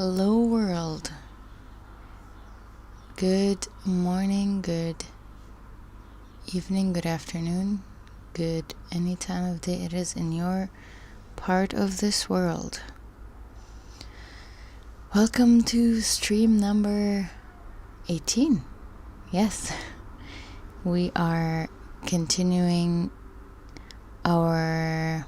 Hello world. Good morning, good evening, good afternoon, good any time of day it is in your part of this world. Welcome to stream number 18. Yes, we are continuing our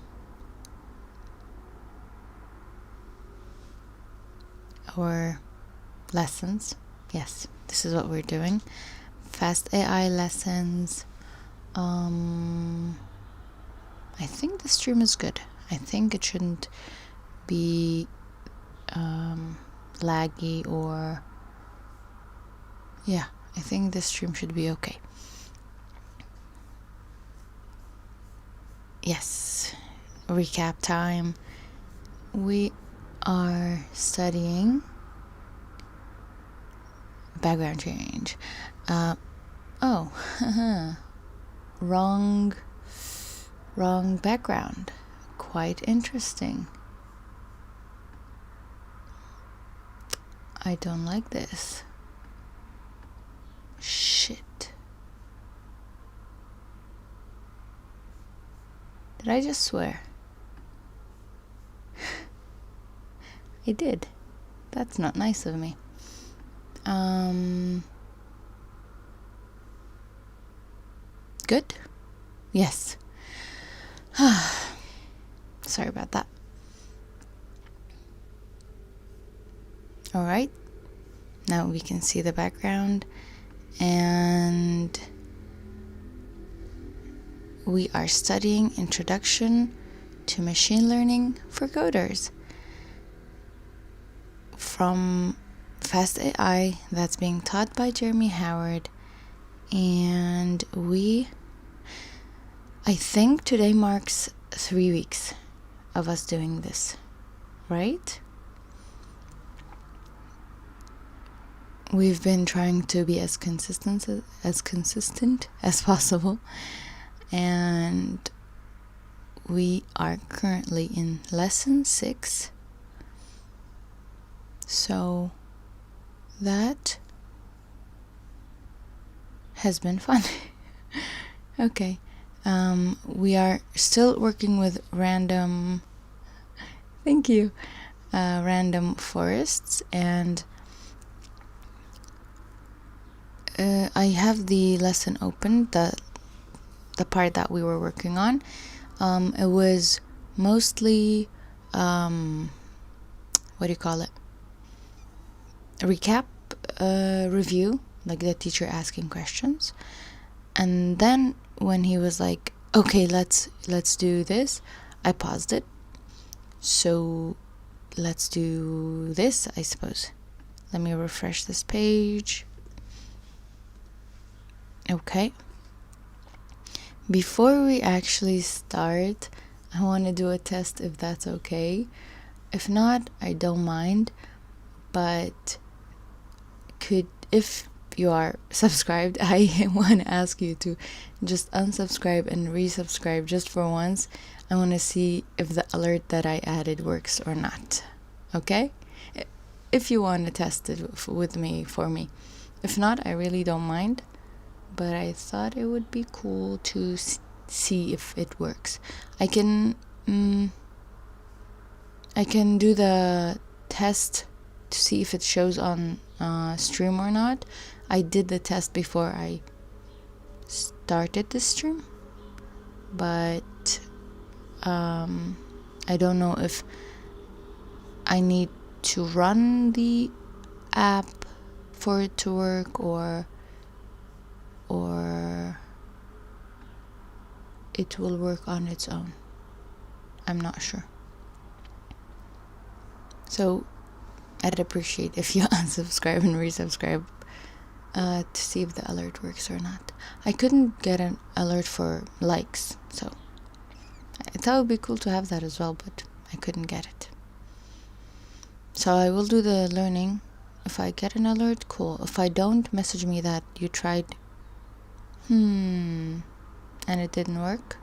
lessons. Yes, this is what we're doing. Fast AI lessons. I think the stream is good. I think it shouldn't be laggy or I think this stream should be okay. Yes, recap time. We are studying background change. Wrong background. Quite interesting. I don't like this. Shit. Did I just swear? I did. That's not nice of me. Good? Yes. Sorry about that. Alright. Now we can see the background. And we are studying Introduction to Machine Learning for Coders from Fast AI, that's being taught by Jeremy Howard. And I think today marks 3 weeks of us doing this, right? We've been trying to be as consistent as possible, and we are currently in lesson 6. So that has been fun. Okay. We are still working with random forests, and I have the lesson open, the part that we were working on. It was mostly recap, review, like the teacher asking questions. And then when he was like, okay, let's do this, I paused it. So let's do this, I suppose. Let me refresh this page. Okay. Before we actually start, I want to do a test, if that's okay. If not, I don't mind. But if you are subscribed, I want to ask you to just unsubscribe and resubscribe just for once. I want to see if the alert that I added works or not. Okay? If you want to test it with me, for me. If not, I really don't mind. But I thought it would be cool to see if it works. I can do the test to see if it shows on stream or not. I did the test before I started the stream, but I don't know if I need to run the app for it to work or it will work on its own. I'm not sure. So I'd appreciate if you unsubscribe and resubscribe to see if the alert works or not. I couldn't get an alert for likes, so I thought it would be cool to have that as well, but I couldn't get it. So I will do the learning. If I get an alert, cool. If I don't, message me that you tried and it didn't work.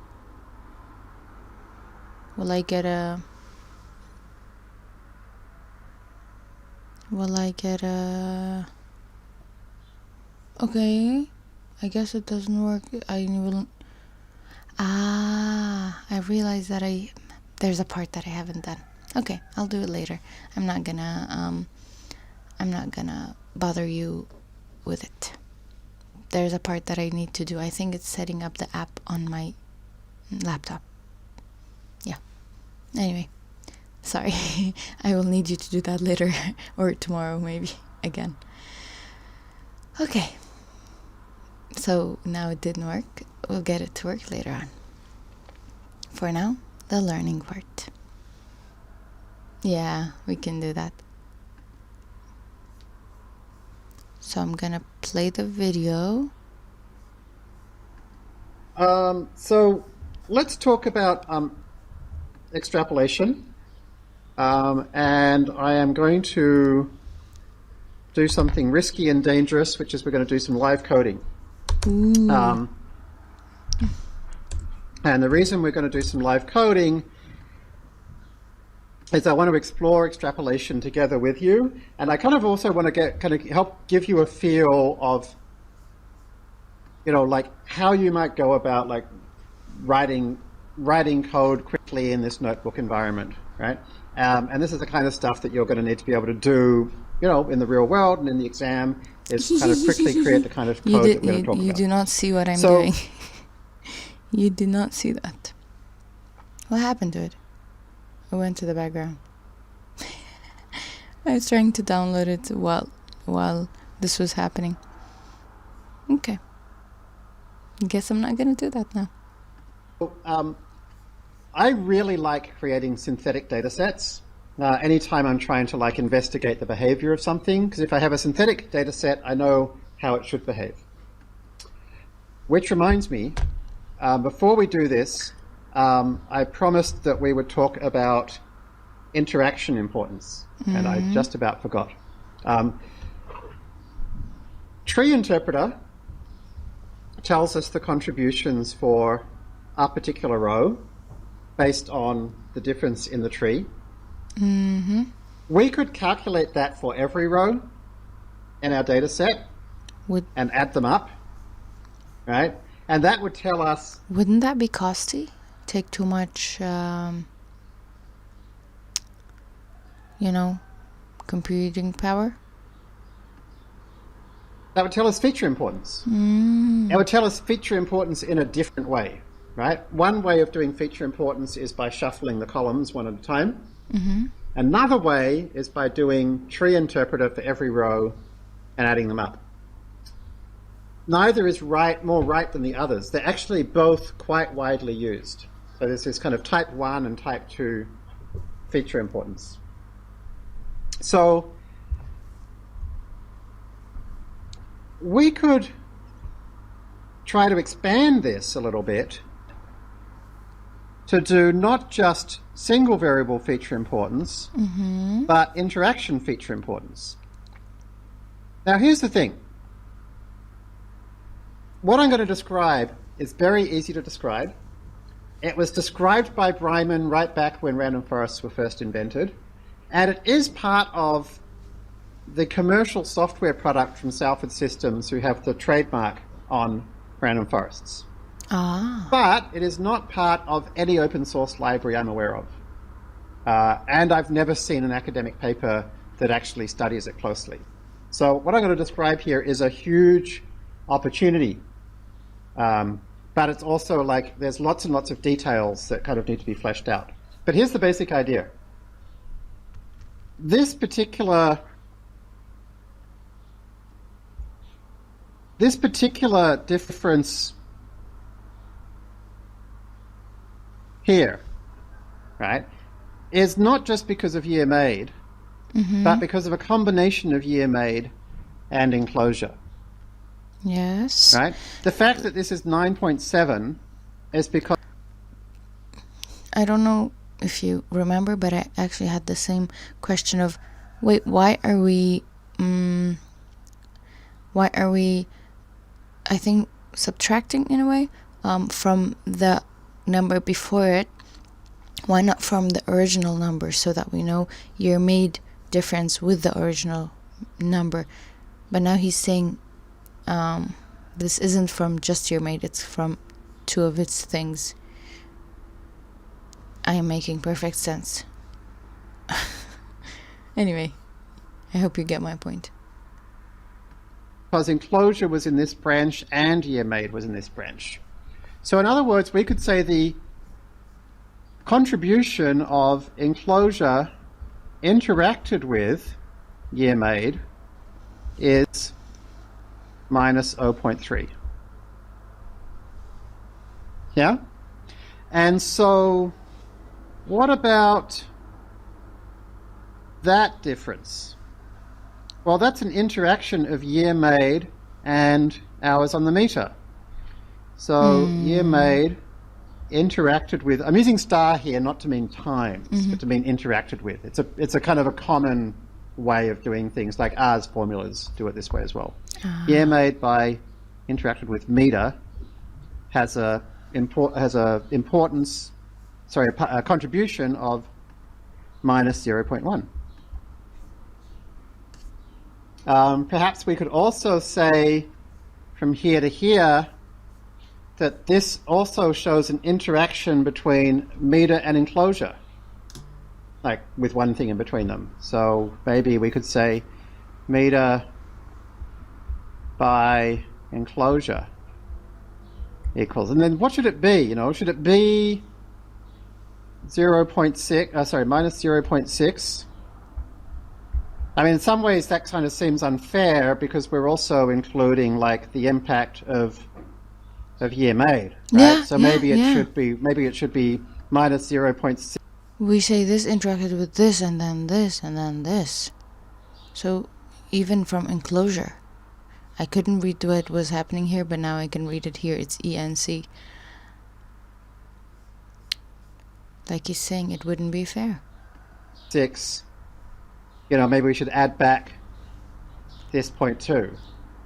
Will I get a Will I get a... Okay, I guess it doesn't work. I will... I realized that there's a part that I haven't done. Okay, I'll do it later. I'm not gonna bother you with it. There's a part that I need to do. I think it's setting up the app on my laptop. Yeah. Anyway, sorry. I will need you to do that later or tomorrow maybe again. Okay. So now it didn't work. We'll get it to work later on. For now, the learning part. Yeah, we can do that. So I'm gonna play the video. So let's talk about extrapolation. And I am going to do something risky and dangerous, which is we're going to do some live coding. And the reason we're going to do some live coding is I want to explore extrapolation together with you, and I kind of also want to help give you a feel of, like how you might go about like writing code quickly in this notebook environment, right? And this is the kind of stuff that you're going to need to be able to do, in the real world and in the exam, is kind of quickly create the kind of code that we're going to talk about. You do not see what I'm doing. You did not see that. What happened to it? I went to the background. I was trying to download it while this was happening. Okay. Guess I'm not gonna do that now. I really like creating synthetic data sets anytime I'm trying to like investigate the behavior of something, because if I have a synthetic data set, I know how it should behave. Which reminds me, before we do this, I promised that we would talk about interaction importance, and I just about forgot. Tree interpreter tells us the contributions for a particular row based on the difference in the tree. We could calculate that for every row in our data set and add them up, right? And that would tell us... Wouldn't that be costly? Take too much, computing power? That would tell us feature importance. It would tell us feature importance in a different way, right? One way of doing feature importance is by shuffling the columns one at a time. Another way is by doing tree interpreter for every row and adding them up. Neither is more right than the others. They're actually both quite widely used. So there's this kind of type 1 and type 2 feature importance. So we could try to expand this a little bit to do not just single variable feature importance, but interaction feature importance. Now here's the thing. What I'm going to describe is very easy to describe. It was described by Bryman right back when random forests were first invented, and it is part of the commercial software product from Salford Systems, who have the trademark on random forests. But it is not part of any open source library I'm aware of. And I've never seen an academic paper that actually studies it closely. So what I'm going to describe here is a huge opportunity. But it's also like there's lots and lots of details that kind of need to be fleshed out. But here's the basic idea. This particular difference here, right, is not just because of year made, but because of a combination of year made and enclosure. Yes. Right? The fact that this is 9.7 is because... I don't know if you remember, but I actually had the same question of, wait, why are we, I think, subtracting in a way from the number before it? Why not from the original number, so that we know year made difference with the original number. But now he's saying this isn't from just year made, it's from two of its things. I am making perfect sense. Anyway, I hope you get my point. Because enclosure was in this branch and year made was in this branch. So in other words, we could say the contribution of enclosure interacted with year made is minus 0.3. Yeah? And so what about that difference? Well, that's an interaction of year made and hours on the meter. So year made interacted with, I'm using star here not to mean times, but to mean interacted with. It's a kind of a common way of doing things, like R's formulas do it this way as well. Year made by interacted with meter has a contribution of minus 0.1. Perhaps we could also say from here to here that this also shows an interaction between meter and enclosure, like with one thing in between them. So maybe we could say meter by enclosure equals, and then what should it be? Should it be 0.6, minus 0.6? I mean, in some ways that kind of seems unfair because we're also including like the impact of year made, right? Yeah, so maybe it should be minus 0.6. We say this interacted with this and then this and then this. So even from enclosure, I couldn't read what was happening here, but now I can read it here. It's ENC. Like he's saying, it wouldn't be fair. 6. Maybe we should add back this 0.2,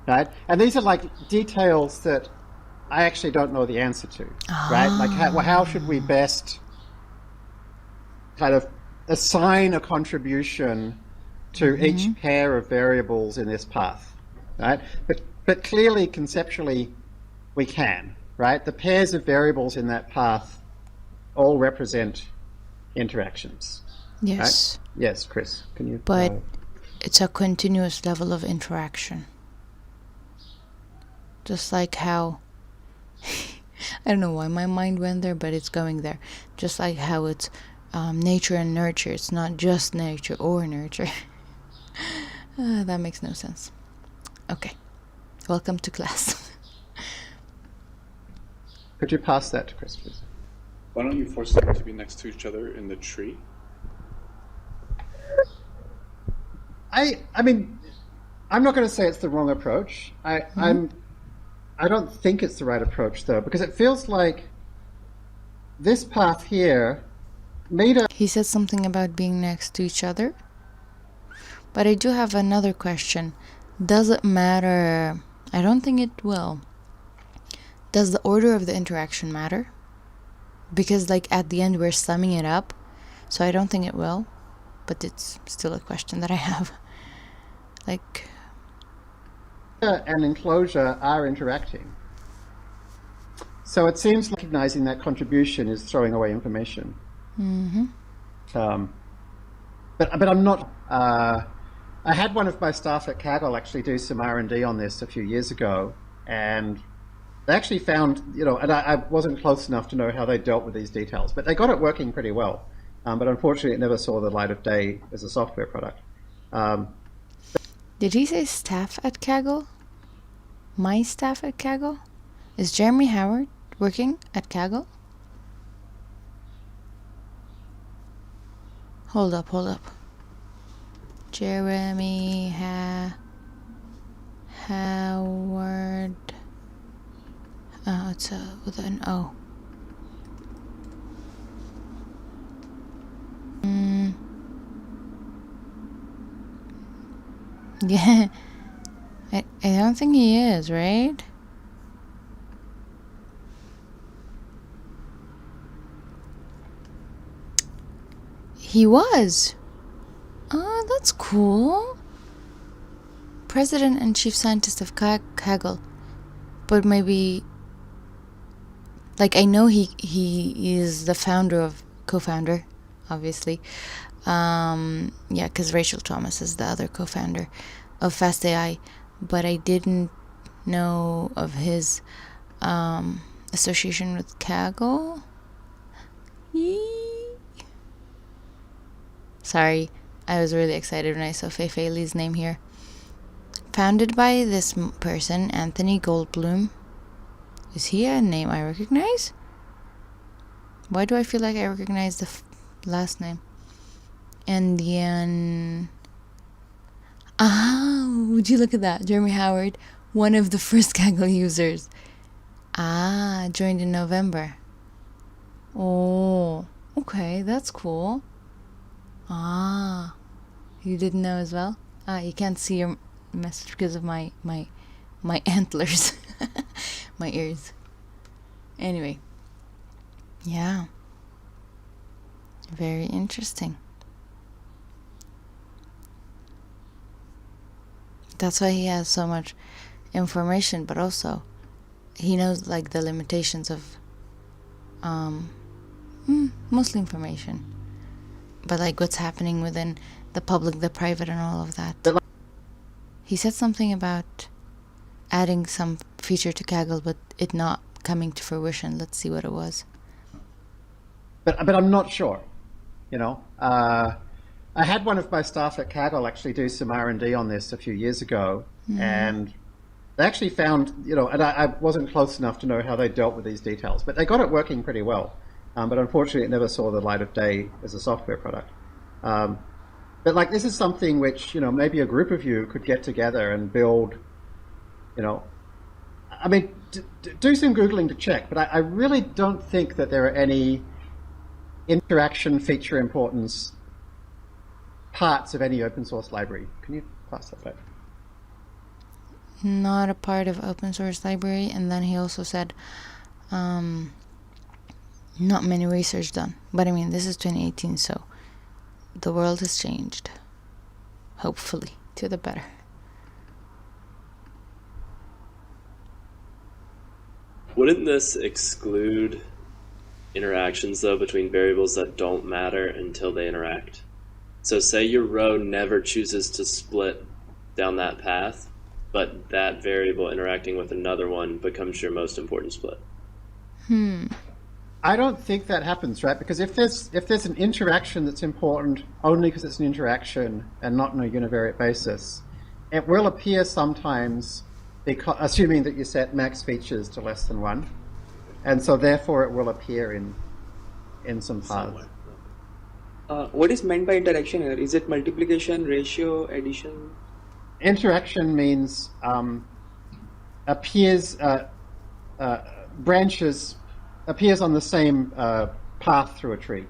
right? And these are like details that I actually don't know the answer to, right? Like how should we best kind of assign a contribution to each pair of variables in this path, right? But clearly, conceptually, we can, right? The pairs of variables in that path all represent interactions. Yes. Right? Yes, Chris, can you? But it's a continuous level of interaction. Just like how I don't know why my mind went there, but it's going there. Just like how it's nature and nurture. It's not just nature or nurture. That makes no sense. Okay. Welcome to class. Could you pass that to Chris, please? Why don't you force them to be next to each other in the tree? I mean, I'm not going to say it's the wrong approach. I don't think it's the right approach, though, because it feels like this path here, meter... He said something about being next to each other. But I do have another question. Does it matter? I don't think it will. Does the order of the interaction matter? Because, like, at the end, we're summing it up. So I don't think it will. But it's still a question that I have. Like... and enclosure are interacting. So it seems recognizing that contribution is throwing away information. But I'm not... I had one of my staff at Kaggle actually do some R&D on this a few years ago, and they actually found, and I wasn't close enough to know how they dealt with these details, but they got it working pretty well. But unfortunately, it never saw the light of day as a software product. Did he say staff at Kaggle? My staff at Kaggle? Is Jeremy Howard working at Kaggle? Hold up. Jeremy Howard. It's with an O. Yeah. I don't think he is, right? He was. Oh, that's cool. President and chief scientist of Kaggle. But maybe, like, I know he is the co-founder, obviously. Yeah, because Rachel Thomas is the other co-founder of fast.ai. But I didn't know of his association with Kaggle. Yee. Sorry, I was really excited when I saw Fei Li's name here. Founded by this person, Anthony Goldblum. Is he a name I recognize? Why do I feel like I recognize the last name? Indian. Would you look at that? Jeremy Howard, one of the first Kaggle users. Joined in November. Oh, okay, that's cool. You didn't know as well? You can't see your message because of my antlers. My ears. Anyway. Yeah. Very interesting. That's why he has so much information, but also he knows like the limitations of mostly information, but like what's happening within the public, the private, and all of that. He said something about adding some feature to Kaggle, but it not coming to fruition. Let's see what it was. But I'm not sure. I had one of my staff at Kaggle actually do some R&D on this a few years ago, and they actually found, and I wasn't close enough to know how they dealt with these details, but they got it working pretty well. But unfortunately, it never saw the light of day as a software product. But like, this is something which, maybe a group of you could get together and build, I mean, do some Googling to check, but I really don't think that there are any interaction feature importance parts of any open source library. Can you pass that back? Not a part of open source library. And then he also said not many research done. But I mean, this is 2018, so the world has changed. Hopefully, to the better. Wouldn't this exclude interactions, though, between variables that don't matter until they interact? So say your row never chooses to split down that path, but that variable interacting with another one becomes your most important split. I don't think that happens, right? Because if there's an interaction that's important only because it's an interaction and not on a univariate basis, it will appear sometimes, assuming that you set max features to less than 1, and so therefore it will appear in some paths. What is meant by interaction here? Is it multiplication, ratio, addition? Interaction means appears on the same path through a tree.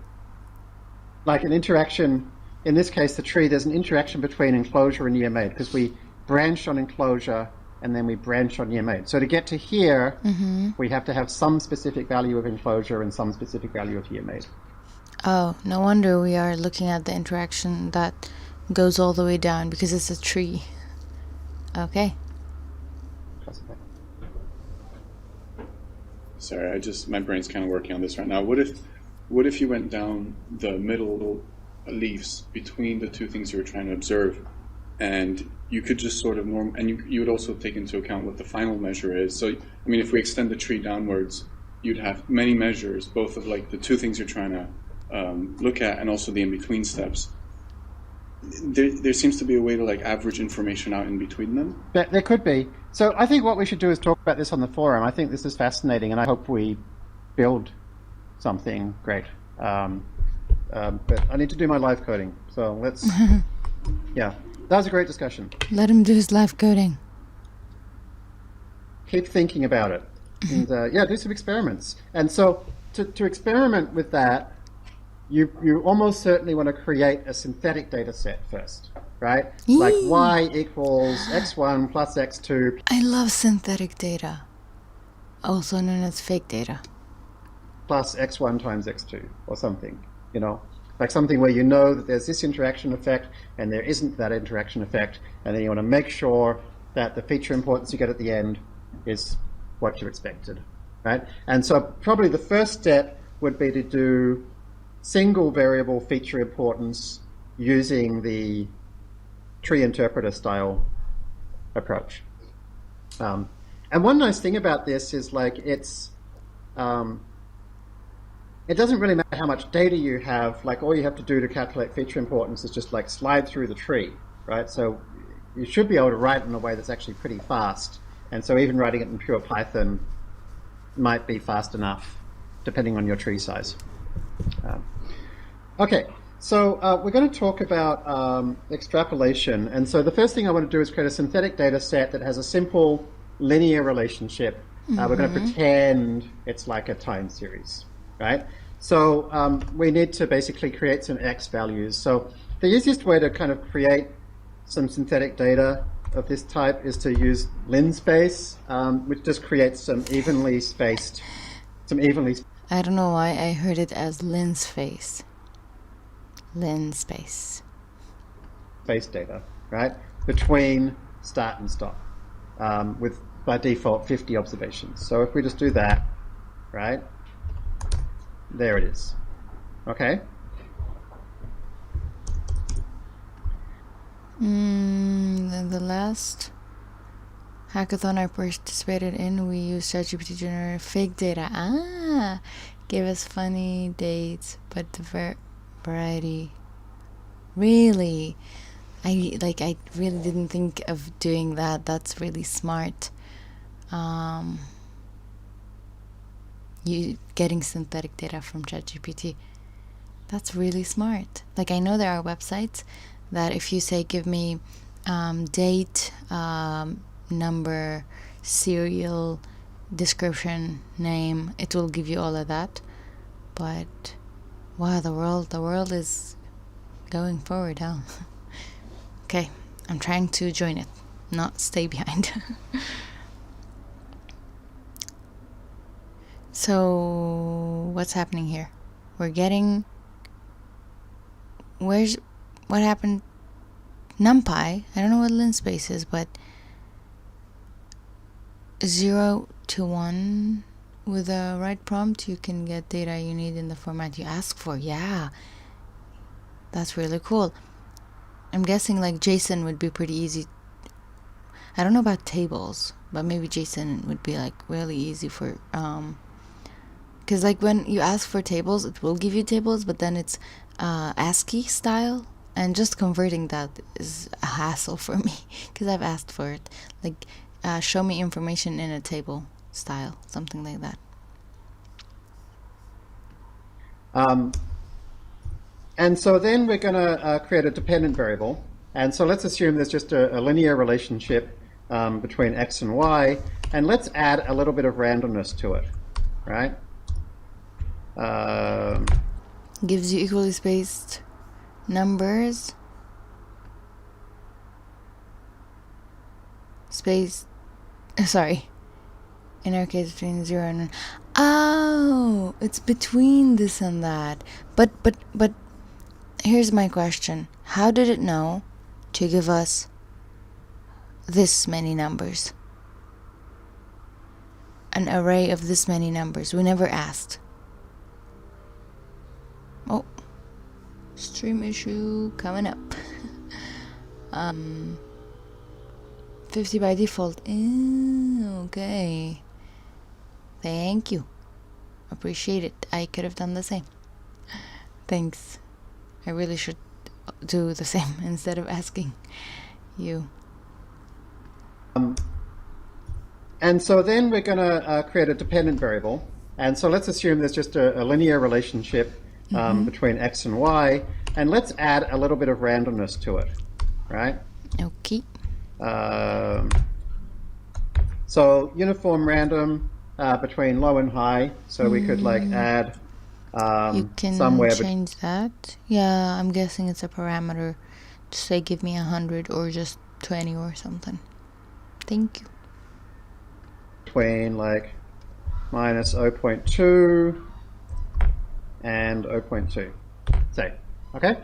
Like an interaction, in this case, the tree, there's an interaction between enclosure and year made, because we branch on enclosure and then we branch on year made. So to get to here, we have to have some specific value of enclosure and some specific value of year made. Oh, no wonder we are looking at the interaction that goes all the way down, because it's a tree. Okay. Sorry, my brain's kind of working on this right now. What if you went down the middle leaves between the two things you were trying to observe, and you could just sort of and you would also take into account what the final measure is. So, I mean, if we extend the tree downwards, you'd have many measures, both of like the two things you're trying to look at and also the in-between steps. There seems to be a way to like average information out in between them. There could be. So I think what we should do is talk about this on the forum. I think this is fascinating, and I hope we build something great. But I need to do my live coding, so let's. Yeah, that was a great discussion. Let him do his live coding. Keep thinking about it, and do some experiments. And so to experiment with that, you almost certainly want to create a synthetic data set first, right? Like y equals x1 plus x2. I love synthetic data, also known as fake data. Plus x1 times x2 or something, like something where you know that there's this interaction effect and there isn't that interaction effect, and then you want to make sure that the feature importance you get at the end is what you expected, right? And so probably the first step would be to do single variable feature importance using the tree interpreter style approach. And one nice thing about this is like it doesn't really matter how much data you have. Like all you have to do to calculate feature importance is just like slide through the tree, right? So you should be able to write it in a way that's actually pretty fast. And so even writing it in pure Python might be fast enough, depending on your tree size. Okay, so we're going to talk about extrapolation. And so the first thing I want to do is create a synthetic data set that has a simple linear relationship. We're going to pretend it's like a time series, right? So we need to basically create some x values. So the easiest way to kind of create some synthetic data of this type is to use linspace, which just creates some evenly spaced. I don't know why I heard it as linspace. Linspace. Space data, right? Between start and stop, with by default 50 observations. So if we just do that, right? There it is. Okay. Then the last hackathon I participated in, we used ChatGPT to generate fake data. Gave us funny dates, but the variety. Really, I really didn't think of doing that. That's really smart. You getting synthetic data from ChatGPT. That's really smart. Like I know there are websites that if you say give me date, number, serial, description, name, it will give you all of that. But wow, the world is going forward, huh? Okay, I'm trying to join it, not stay behind. So what's happening here? We're getting what happened? NumPy, I don't know what linspace is, but 0 to 1 with the right prompt you can get data you need in the format you ask for. Yeah, that's really cool. I'm guessing like JSON would be pretty easy. I don't know about tables, but maybe JSON would be like really easy for because like when you ask for tables, it will give you tables, but then it's ASCII style, and just converting that is a hassle for me because I've asked for it. Like show me information in a table style, something like that. And so then we're going to create a dependent variable. And so let's assume there's just a linear relationship between x and y, and let's add a little bit of randomness to it, right? Gives you equally spaced numbers, space, sorry, in our case between 0 and 1. Oh, it's between this and that. But here's my question. How did it know to give us this many numbers? An array of this many numbers. We never asked. Oh, stream issue coming up. 50 by default. Okay. Thank you. Appreciate it. I could have done the same. Thanks. I really should do the same instead of asking you. And so then we're going to create a dependent variable. And so let's assume there's just a linear relationship between x and y, and let's add a little bit of randomness to it, right? Okay. So uniform random between low and high. So we could like add you can somewhere change that. Yeah, I'm guessing it's a parameter to say give me 100 or just 20 or something. Thank you. Between like minus 0.2 and 0.2, say. Okay,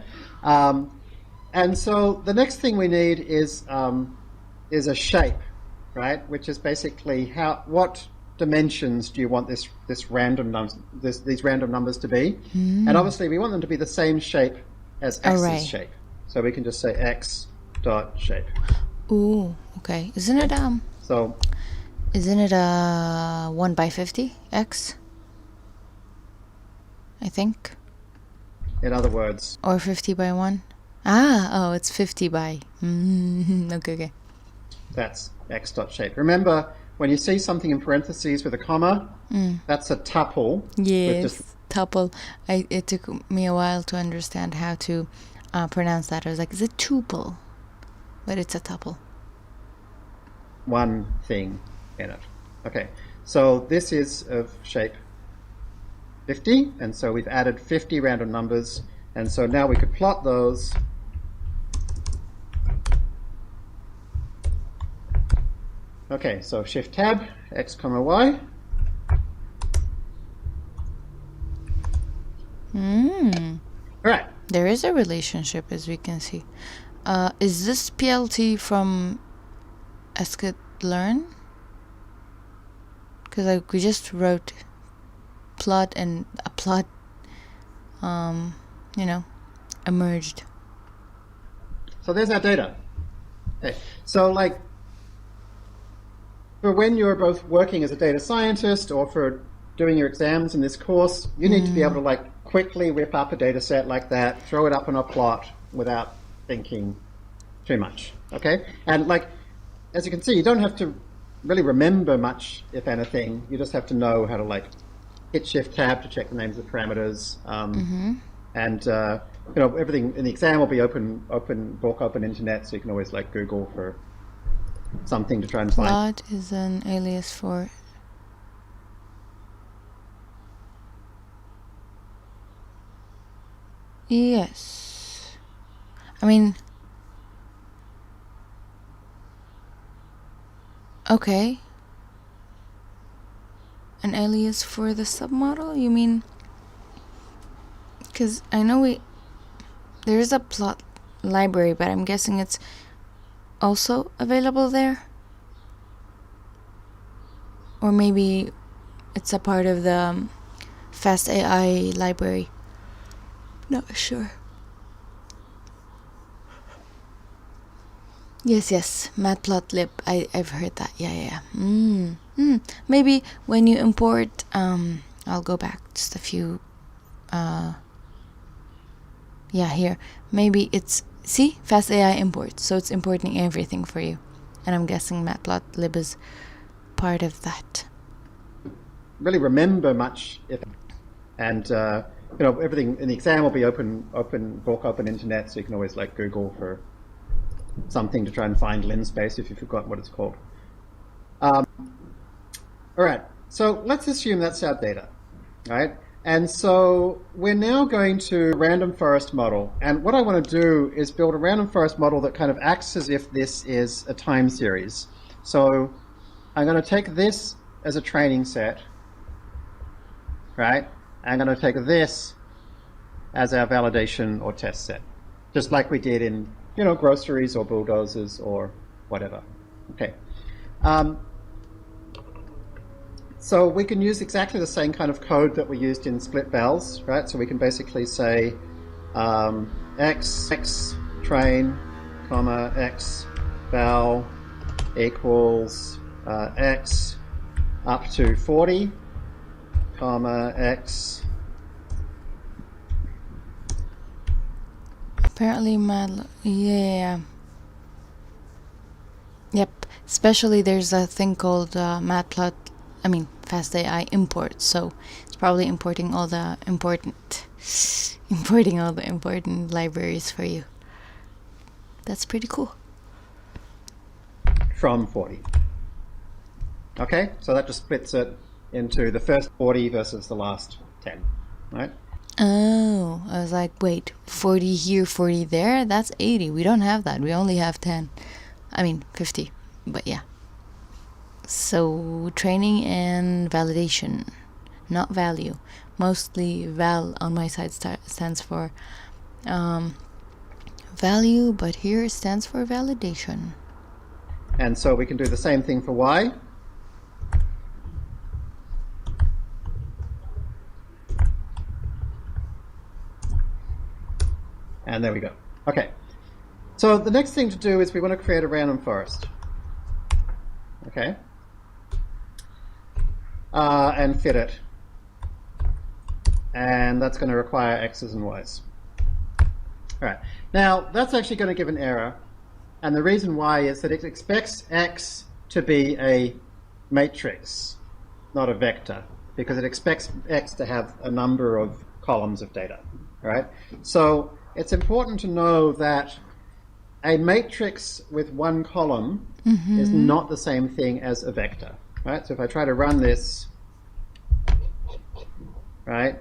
and so the next thing we need is a shape, right? Which is basically what dimensions do you want these random numbers to be? And obviously we want them to be the same shape as x's Array. shape. So we can just say x dot shape. Ooh, okay. Isn't it So 1 by 50 x? I think. in other words, Or 50 by 1? Oh, it's 50 by. Okay. that's x dot shape. Remember, when you see something in parentheses with a comma, that's a tuple. Yes, tuple. It took me a while to understand how to pronounce that. I was like, is it tuple? But it's a tuple. One thing in it. Okay, so this is of shape 50, and so we've added 50 random numbers, and so now we could plot those. Okay, so shift tab, x comma y. All right. There is a relationship, as we can see. Is this PLT from sklearn? Because we just wrote plot and a plot, emerged. So there's our data. Okay. So for when you're both working as a data scientist or for doing your exams in this course, you need to be able to quickly whip up a data set like that, throw it up on a plot without thinking too much. Okay? And as you can see, you don't have to really remember much, if anything. You just have to know how to hit shift tab to check the names of the parameters. And everything in the exam will be open book, open internet, so you can always Google for something to try and find. Plot is an alias for. Yes. I mean, okay. An alias for the submodel? You mean? Because I know there is a plot library, but I'm guessing it's also available there? Or maybe it's a part of the fast.ai library. Not sure. Yes, matplotlib. I've heard that. Yeah. Maybe when you import, I'll go back just a few. Here. Maybe it's fast.ai import, so it's importing everything for you, and I'm guessing matplotlib is part of that. Really remember much, and everything in the exam will be open book, open internet, so you can always Google for something to try and find linspace if you forgot what it's called. All right, so let's assume that's our data, right? And so we're now going to random forest model, and what I want to do is build a random forest model that kind of acts as if this is a time series. So I'm going to take this as a training set, right? I'm going to take this as our validation or test set, just like we did in groceries or bulldozers or whatever. Okay. So we can use exactly the same kind of code that we used in split vals, right? So we can basically say x train, comma, x val equals x up to 40, comma, x. Apparently yeah. Yep. Especially there's a thing called fast.ai import, so it's probably importing all the important libraries for you. That's pretty cool. From 40. Okay, so that just splits it into the first 40 versus the last 10, right? Oh, I was like, wait, 40 here, 40 there? That's 80. We don't have that. We only have 50, but yeah. So training and validation, not value. Mostly val on my side stands for value, but here it stands for validation. And so we can do the same thing for y. And there we go. Okay. So the next thing to do is we want to create a random forest. Okay. And fit it. And that's going to require x's and y's. All right. Now, that's actually going to give an error. And the reason why is that it expects x to be a matrix, not a vector, because it expects x to have a number of columns of data. All right. So it's important to know that a matrix with one column is not the same thing as a vector. Right? So if I try to run this, right,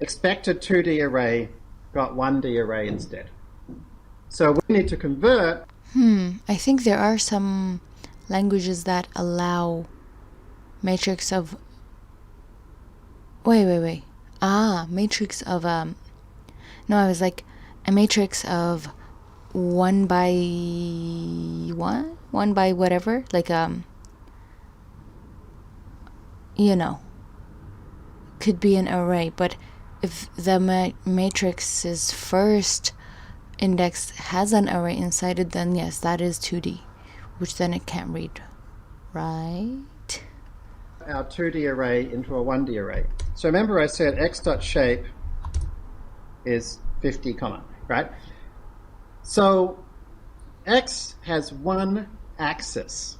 expected 2D array got 1D array instead. So we need to convert. I think there are some languages that allow matrix of... Wait. Matrix of... No, I was like, a matrix of 1 by 1? 1 by whatever? Like, you know, could be an array. But if the matrix's first index has an array inside it, then yes, that is 2D, which then it can't read, right? Our 2D array into a 1D array. So remember I said x.shape is 50 comma, right? So x has one axis.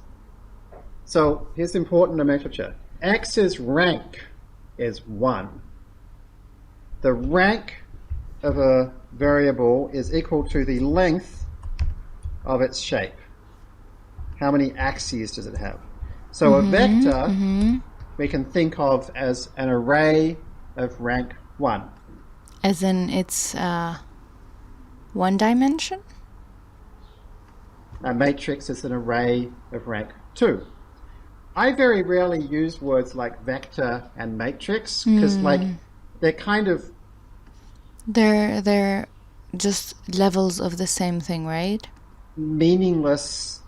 So here's the important nomenclature. X's rank is 1. The rank of a variable is equal to the length of its shape. How many axes does it have? So a vector we can think of as an array of rank 1. As in it's one dimension? A matrix is an array of rank 2. I very rarely use words like vector and matrix because like they're kind of... They're just levels of the same thing, right? meaningless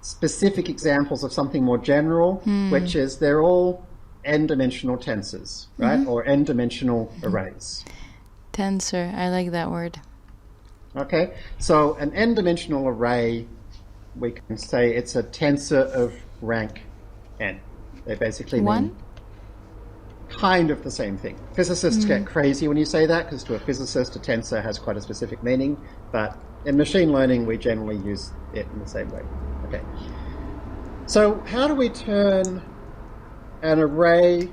specific examples of something more general, which is they're all n-dimensional tensors, right? Or n-dimensional arrays. Tensor, I like that word. Okay, so an n-dimensional array, we can say it's a tensor of rank n. They basically mean kind of the same thing. Physicists get crazy when you say that, because to a physicist, a tensor has quite a specific meaning, but in machine learning, we generally use it in the same way. Okay. So how do we turn an array,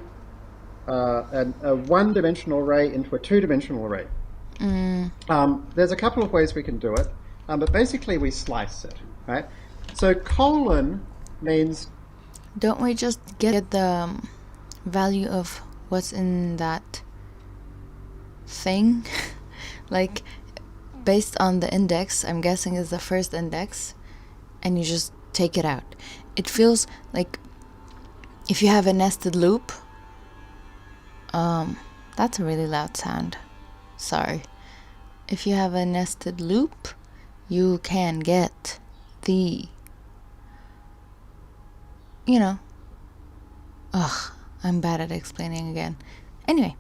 a one-dimensional array into a two-dimensional array? There's a couple of ways we can do it, but basically we slice it, right? So colon means... Don't we just get the value of what's in that thing? Like, based on the index, I'm guessing is the first index, and you just take it out. It feels like if you have a nested loop, that's a really loud sound. Sorry. If you have a nested loop, you can get the, I'm bad at explaining again. Anyway,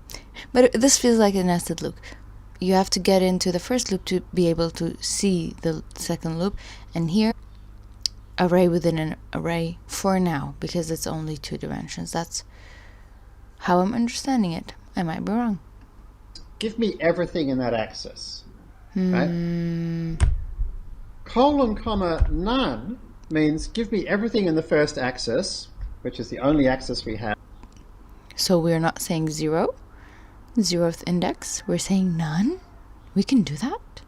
but this feels like a nested loop. You have to get into the first loop to be able to see the second loop. And here, array within an array for now, because it's only 2 dimensions. That's how I'm understanding it. I might be wrong. Give me everything in that axis, right? Colon, comma, none means give me everything in the first axis, which is the only axis we have. So we're not saying 0, 0th index. We're saying none. We can do that.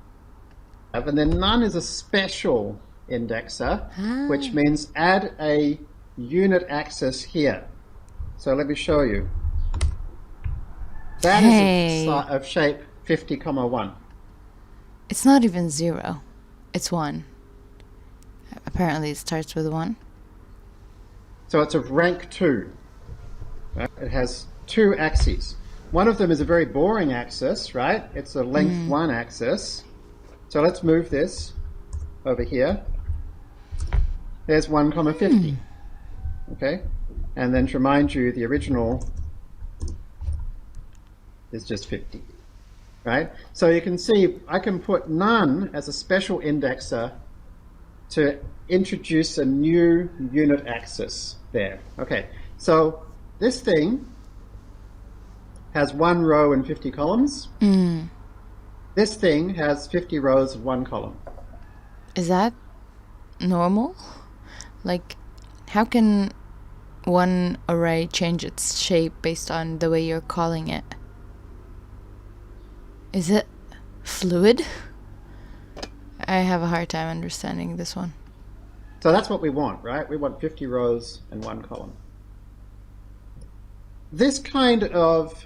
And then none is a special indexer, which means add a unit axis here. So let me show you. That is of shape 50, 1. It's not even 0. It's 1. Apparently it starts with 1. So it's of rank 2. Right? It has 2 axes. One of them is a very boring axis, right? It's a length 1 axis. So let's move this over here. There's 1 comma 50. Okay? And then to remind you, the original is just 50. Right? So you can see I can put none as a special indexer to introduce a new unit axis there. Okay, so this thing has 1 row and 50 columns. This thing has 50 rows and 1 column. Is that normal? Like, how can one array change its shape based on the way you're calling it? Is it fluid? I have a hard time understanding this one. So that's what we want, right? We want 50 rows and 1 column. This kind of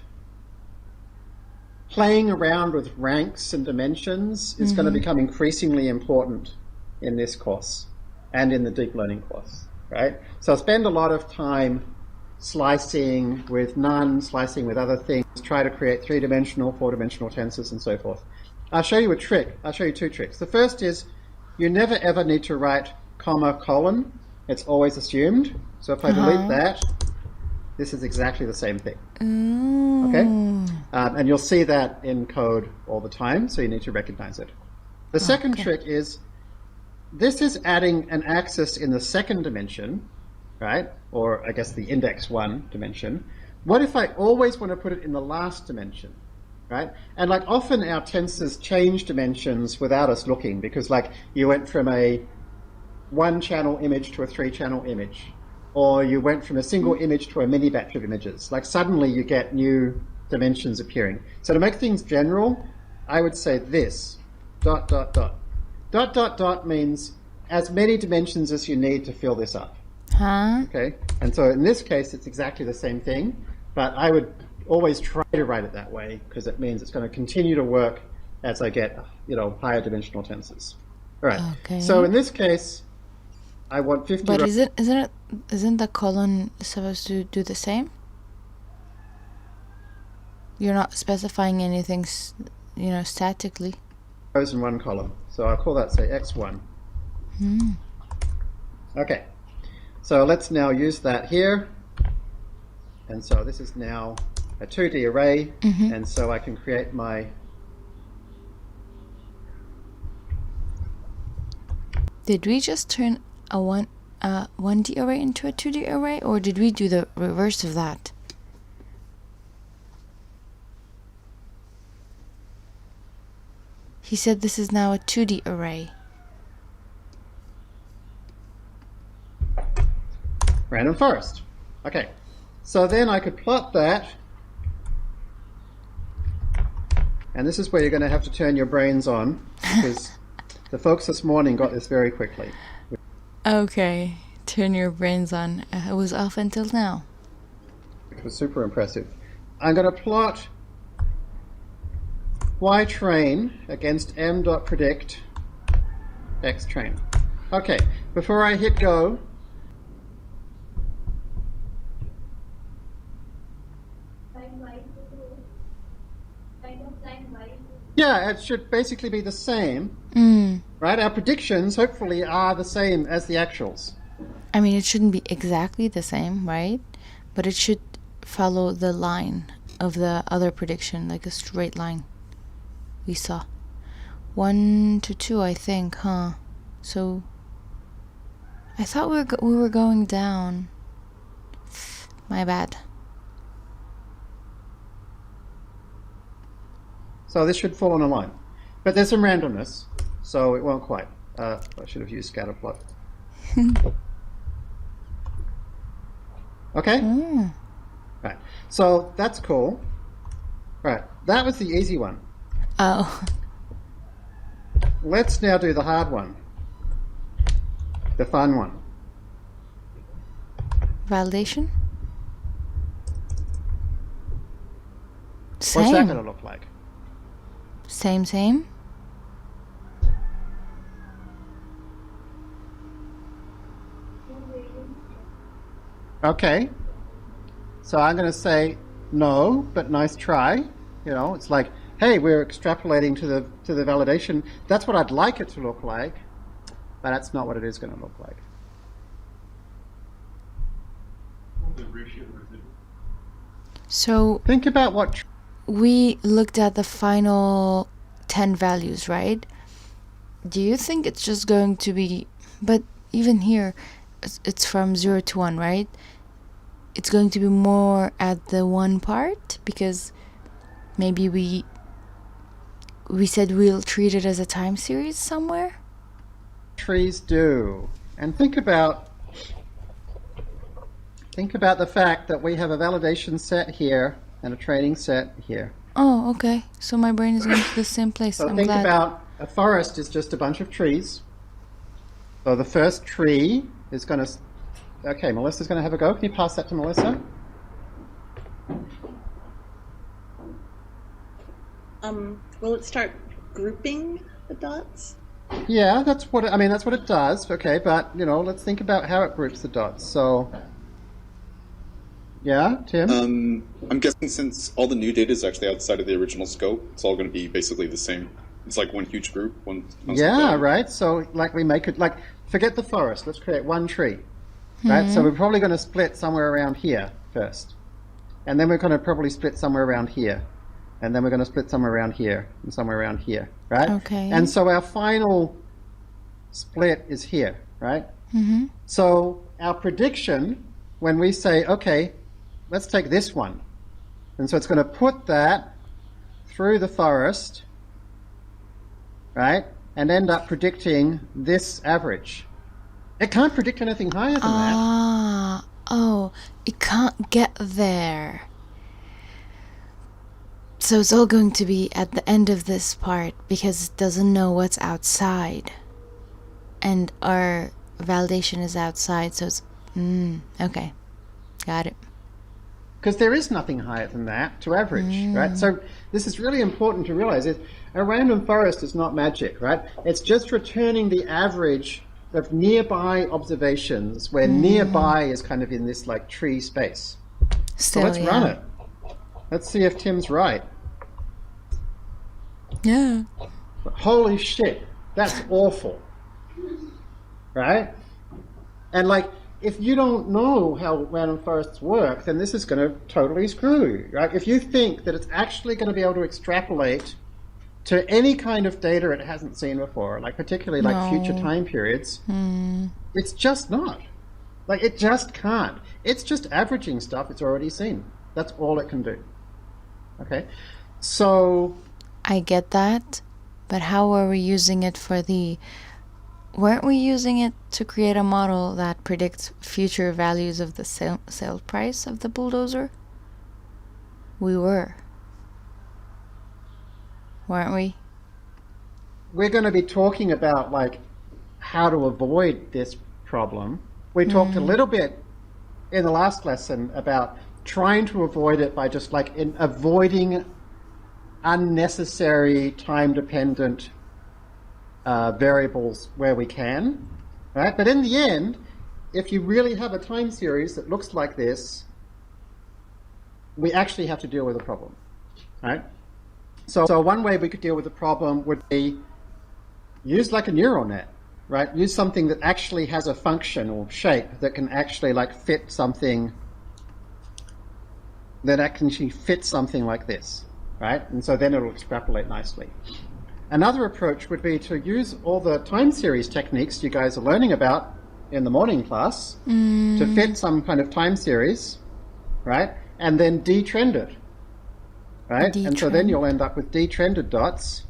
playing around with ranks and dimensions is going to become increasingly important in this course and in the deep learning course, right? So I'll spend a lot of time slicing with none, slicing with other things, try to create 3-dimensional, 4-dimensional tensors and so forth. I'll show you a trick. I'll show you 2 tricks. The first is you never ever need to write comma colon. It's always assumed. So if I delete that, this is exactly the same thing. Okay? And you'll see that in code all the time, so you need to recognize it. The second trick is this is adding an axis in the 2nd dimension, right? Or I guess the index 1 dimension. What if I always want to put it in the last dimension, right? And like often our tensors change dimensions without us looking, because like you went from a 1-channel image to a 3-channel image, or you went from a single image to a mini batch of images. Like suddenly you get new dimensions appearing. So to make things general, I would say this, dot, dot, dot. Dot, dot, dot means as many dimensions as you need to fill this up. Okay, and so in this case, it's exactly the same thing, but I would always try to write it that way because it means it's going to continue to work as I get, higher dimensional tensors. All right. Okay. So in this case, I want 50. But isn't the colon supposed to do the same? You're not specifying anything, statically. Rows in 1 column. So I'll call that, say, x1. Okay. So let's now use that here. And so this is now a 2D array. And so I can create my... Did we just turn a 1D array into a 2D array, or did we do the reverse of that? He said this is now a 2D array. Random forest. Okay. So then I could plot that. And this is where you're going to have to turn your brains on, because the folks this morning got this very quickly. Okay, turn your brains on. It was off until now. Which was super impressive. I'm going to plot y train against m.predict x train. Okay, before I hit go, yeah, it should basically be the same, right? Our predictions hopefully are the same as the actuals. I mean, it shouldn't be exactly the same, right? But it should follow the line of the other prediction, like a straight line we saw. 1 to 2, I think, huh? So I thought we were going down. My bad. So this should fall on a line. But there's some randomness, so it won't quite. I should have used scatterplot. Okay? Right. So that's cool. Right. That was the easy one. Oh. Let's now do the hard one. The fun one. Validation? What's that going to look like? Same. Okay. So I'm going to say no, but nice try. It's like, hey, we're extrapolating to the validation. That's what I'd like it to look like, but that's not what it is going to look like. So think about what we looked at the final 10 values, right? Do you think it's just going to be, but even here, it's from 0 to 1, right? It's going to be more at the 1 part, because maybe we said we'll treat it as a time series somewhere? Trees do. And think about the fact that we have a validation set here and a training set here. Oh, okay. So my brain is going to the same place. So I'm think glad. about a forest is just a bunch of trees. So the first tree is going to... Okay, Melissa's going to have a go. Can you pass that to Melissa? Will it start grouping the dots? Yeah, that's what it does. Okay, but let's think about how it groups the dots. So, yeah, Tim. I'm guessing since all the new data is actually outside of the original scope, it's all going to be basically the same. It's like one huge group. Yeah, right. So, like we make it like forget the forest. Let's create one tree, right? So we're probably going to split somewhere around here first, and then we're going to probably split somewhere around here. And then we're going to split somewhere around here and somewhere around here, right? Okay. And so our final split is here, right? Mm-hmm. So our prediction, when we say, okay, let's take this one. And so it's going to put that through the forest, right? And end up predicting this average. It can't predict anything higher than that. Oh, it can't get there. So it's all going to be at the end of this part because it doesn't know what's outside. And our validation is outside, so it's... okay. Got it. Because there is nothing higher than that to average, right? So this is really important to realize. A random forest is not magic, right? It's just returning the average of nearby observations where nearby is kind of in this like tree space. Still, so let's run it. Let's see if Tim's right. Yeah. Holy shit, that's awful. Right? And like, if you don't know how random forests work, then this is going to totally screw you. Right? If you think that it's actually going to be able to extrapolate to any kind of data it hasn't seen before, like particularly like future time periods, it's just not. Like, it just can't. It's just averaging stuff it's already seen. That's all it can do. Okay? So... I get that, but how are we using it for the... Weren't we using it to create a model that predicts future values of the sale price of the bulldozer? We were. Weren't we? We're going to be talking about, like, how to avoid this problem. We talked a little bit in the last lesson about trying to avoid it by just, like, avoiding unnecessary time-dependent variables where we can, right? But in the end, if you really have a time series that looks like this, we actually have to deal with a problem, right? So one way we could deal with the problem would be use like a neural net, right? Use something that actually has a function or shape that can actually like fit something that actually fits something like this, right? And so then it'll extrapolate nicely. Another approach would be to use all the time series techniques you guys are learning about in the morning class to fit some kind of time series, right? And then detrend it, right? And so then you'll end up with detrended dots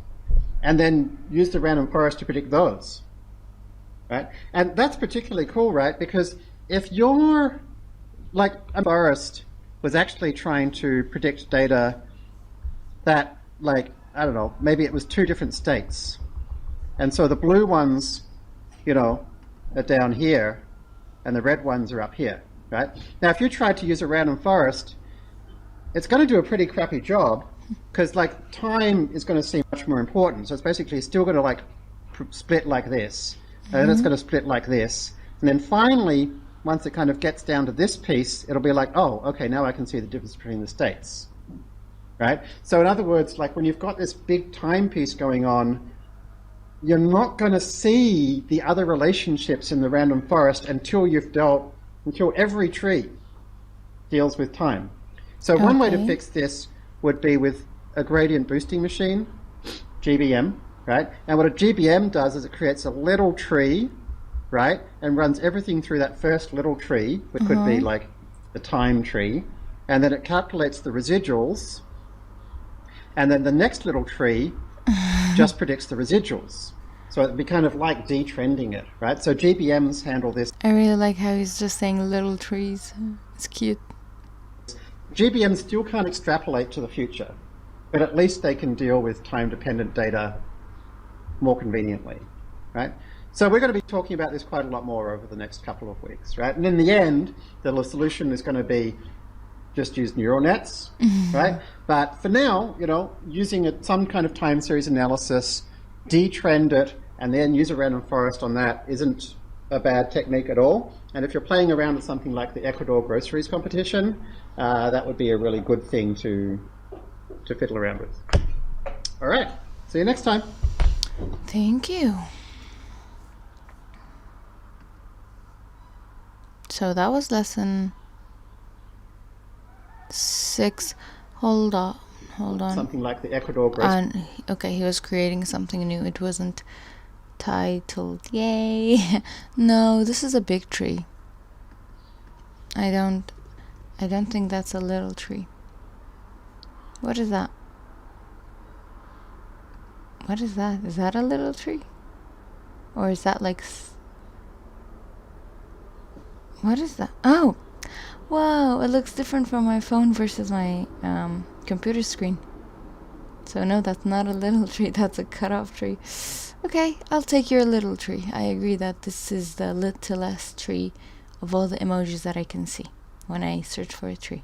and then use the random forest to predict those, right? And that's particularly cool, right? Because if you're like a forest was actually trying to predict data that, like, I don't know, maybe it was 2 different states. And so the blue ones, you know, are down here, and the red ones are up here, right? Now, if you tried to use a random forest, it's going to do a pretty crappy job, because, like, time is going to seem much more important. So it's basically still going to, like, split like this, and then it's going to split like this. And then finally, once it kind of gets down to this piece, it'll be like, oh, okay, now I can see the difference between the states, right? So in other words, like when you've got this big time piece going on, you're not going to see the other relationships in the random forest until every tree deals with time. So one way to fix this would be with a gradient boosting machine, GBM, right? And what a GBM does is it creates a little tree, right, and runs everything through that first little tree, which could be like the time tree, and then it calculates the residuals, and then the next little tree just predicts the residuals. So it'd be kind of like detrending it, right? So GBMs handle this. I really like how he's just saying little trees. It's cute. GBMs still can't extrapolate to the future, but at least they can deal with time-dependent data more conveniently, right? So we're going to be talking about this quite a lot more over the next couple of weeks, right? And in the end, the solution is going to be just use neural nets, right? But for now, using some kind of time series analysis, detrend it, and then use a random forest on that isn't a bad technique at all. And if you're playing around with something like the Ecuador groceries competition, that would be a really good thing to fiddle around with. All right, see you next time. Thank you. So that was lesson 6. Hold on. Something like the Ecuador groceries. Okay, he was creating something new. It wasn't titled. Yay. No, this is a big tree. I don't think that's a little tree. What is that? What is that? Is that a little tree? Or is that like... What is that? Oh! Wow, it looks different from my phone versus my computer screen. So no, that's not a little tree, that's a cut-off tree. Okay, I'll take your little tree. I agree that this is the littlest tree of all the emojis that I can see when I search for a tree.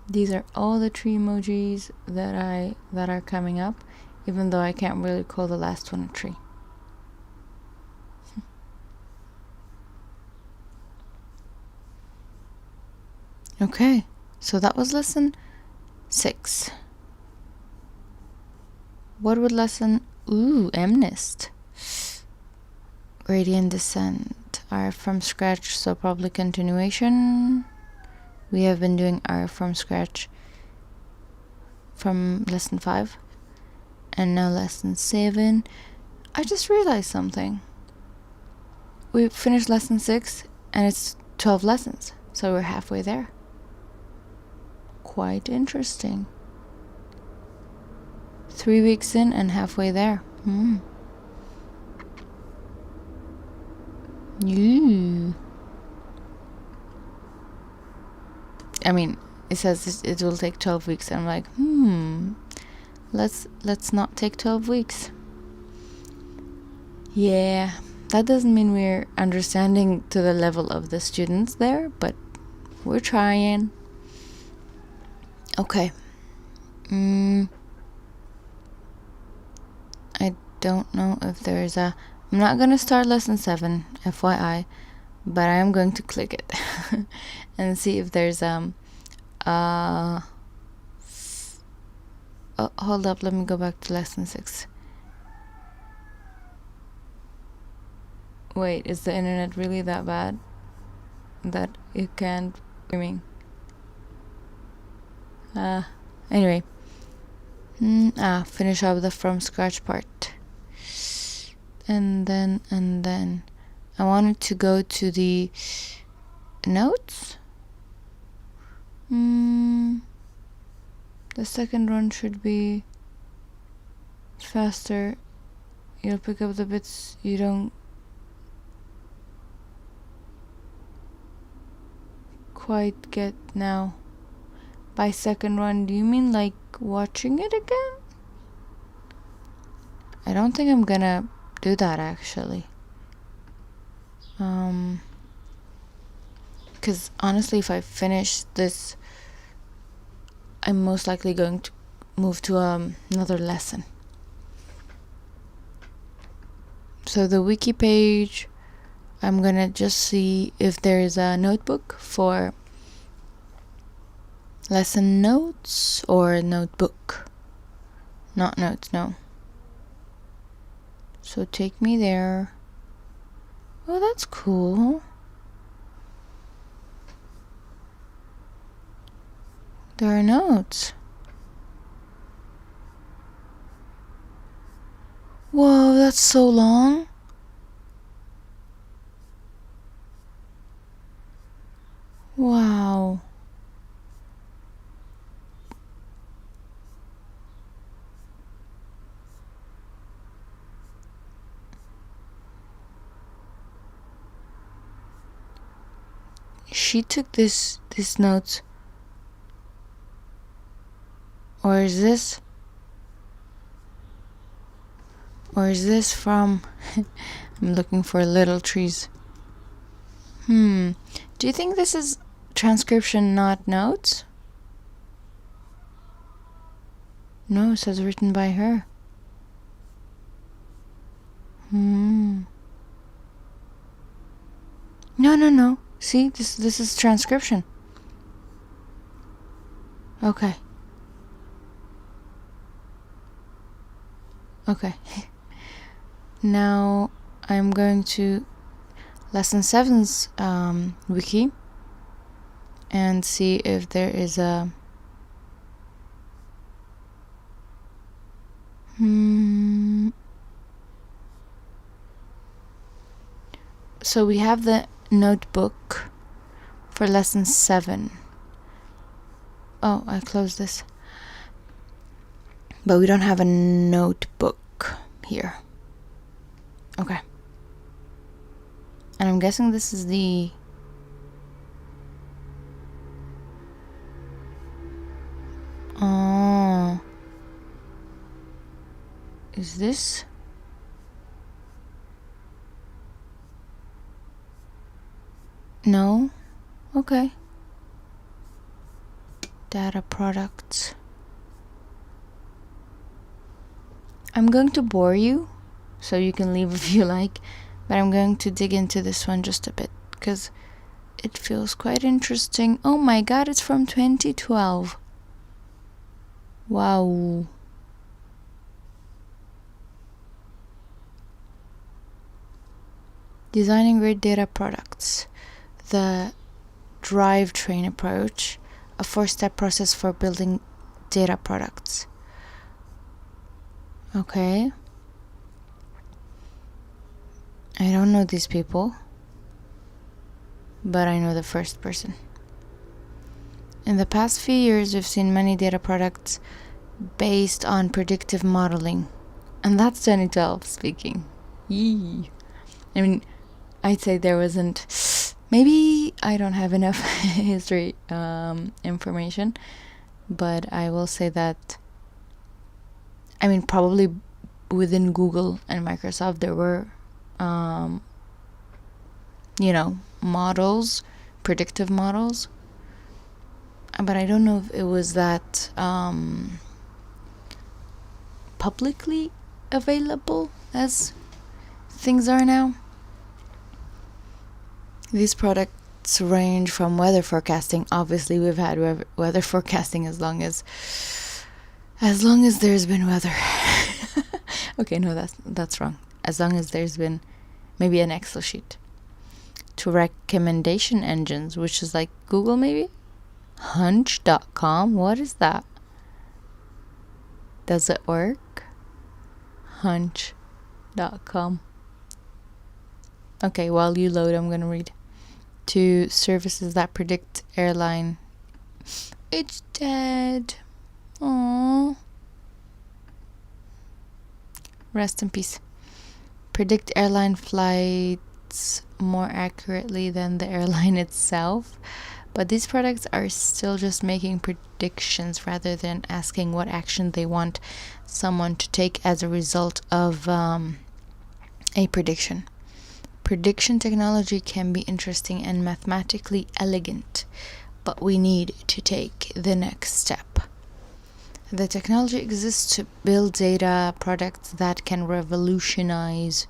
These are all the tree emojis that are coming up, even though I can't really call the last one a tree. Okay, so that was lesson 6. What would lesson... MNIST. Gradient descent. R from scratch, so probably continuation. We have been doing R from scratch from lesson 5. And now lesson 7. I just realized something. We finished lesson 6 and it's 12 lessons, so we're halfway there. Quite interesting. 3 weeks in and halfway there. I mean, it says it will take 12 weeks. I'm like, let's not take 12 weeks. Yeah, that doesn't mean we're understanding to the level of the students there, but we're trying. Okay. I don't know if there's a... I'm not going to start lesson 7, FYI, but I am going to click it and see if there's hold up, let me go back to lesson 6. Wait, is the internet really that bad that it can't streaming? Anyway, finish up the from scratch part, and then I wanted to go to the notes. The second one should be faster. You'll pick up the bits you don't quite get now. By second one, do you mean like watching it again? I don't think I'm gonna do that actually. Because honestly, if I finish this, I'm most likely going to move to another lesson. So the wiki page, I'm gonna just see if there's a notebook for lesson notes or notebook. Not notes, no. So take me there. Oh, that's cool. There are notes. Whoa, that's so long. Wow. She took this notes. Or is this from I'm looking for little trees. Do you think this is transcription, not notes? No, it says written by her. No. See, this is transcription. Okay. Now I'm going to lesson 7's wiki and see if there is a So we have the notebook for lesson 7. Oh, I closed this. But we don't have a notebook here. Okay. And I'm guessing this is the is this? No? Okay. Data products. I'm going to bore you, so you can leave if you like, but I'm going to dig into this one just a bit, because it feels quite interesting. Oh my god, it's from 2012. Wow. Designing great data products. The drivetrain approach, a 4-step process for building data products. Okay. I don't know these people, but I know the first person. In the past few years, we've seen many data products based on predictive modeling. And that's 2012 speaking. Yee. I mean, I'd say there wasn't... Maybe I don't have enough history information, but I will say that... I mean, probably within Google and Microsoft there were, models, predictive models. But I don't know if it was that publicly available as things are now. These products range from weather forecasting. Obviously, we've had weather forecasting as long as there's been weather. Okay, no, that's wrong. As long as there's been maybe an Excel sheet. To recommendation engines, which is like Google maybe? Hunch.com? What is that? Does it work? Hunch.com. Okay, while you load, I'm gonna read. To services that predict airline. It's dead. Aww. Rest in peace. Predict airline flights more accurately than the airline itself. But these products are still just making predictions rather than asking what action they want someone to take as a result of a prediction. Prediction technology can be interesting and mathematically elegant, but we need to take the next step. The technology exists to build data products that can revolutionize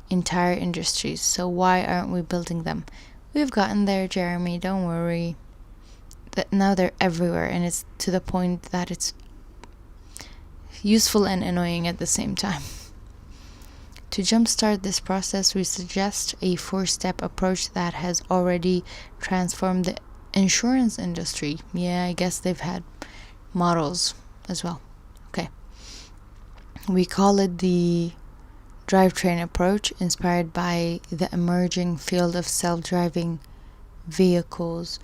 entire industries. So why aren't we building them? We've gotten there, Jeremy, don't worry. Now they're everywhere, and it's to the point that it's useful and annoying at the same time. To jumpstart this process, we suggest a 4-step approach that has already transformed the insurance industry. Yeah, I guess they've had models as well. Okay. We call it the drivetrain approach, inspired by the emerging field of self-driving vehicles.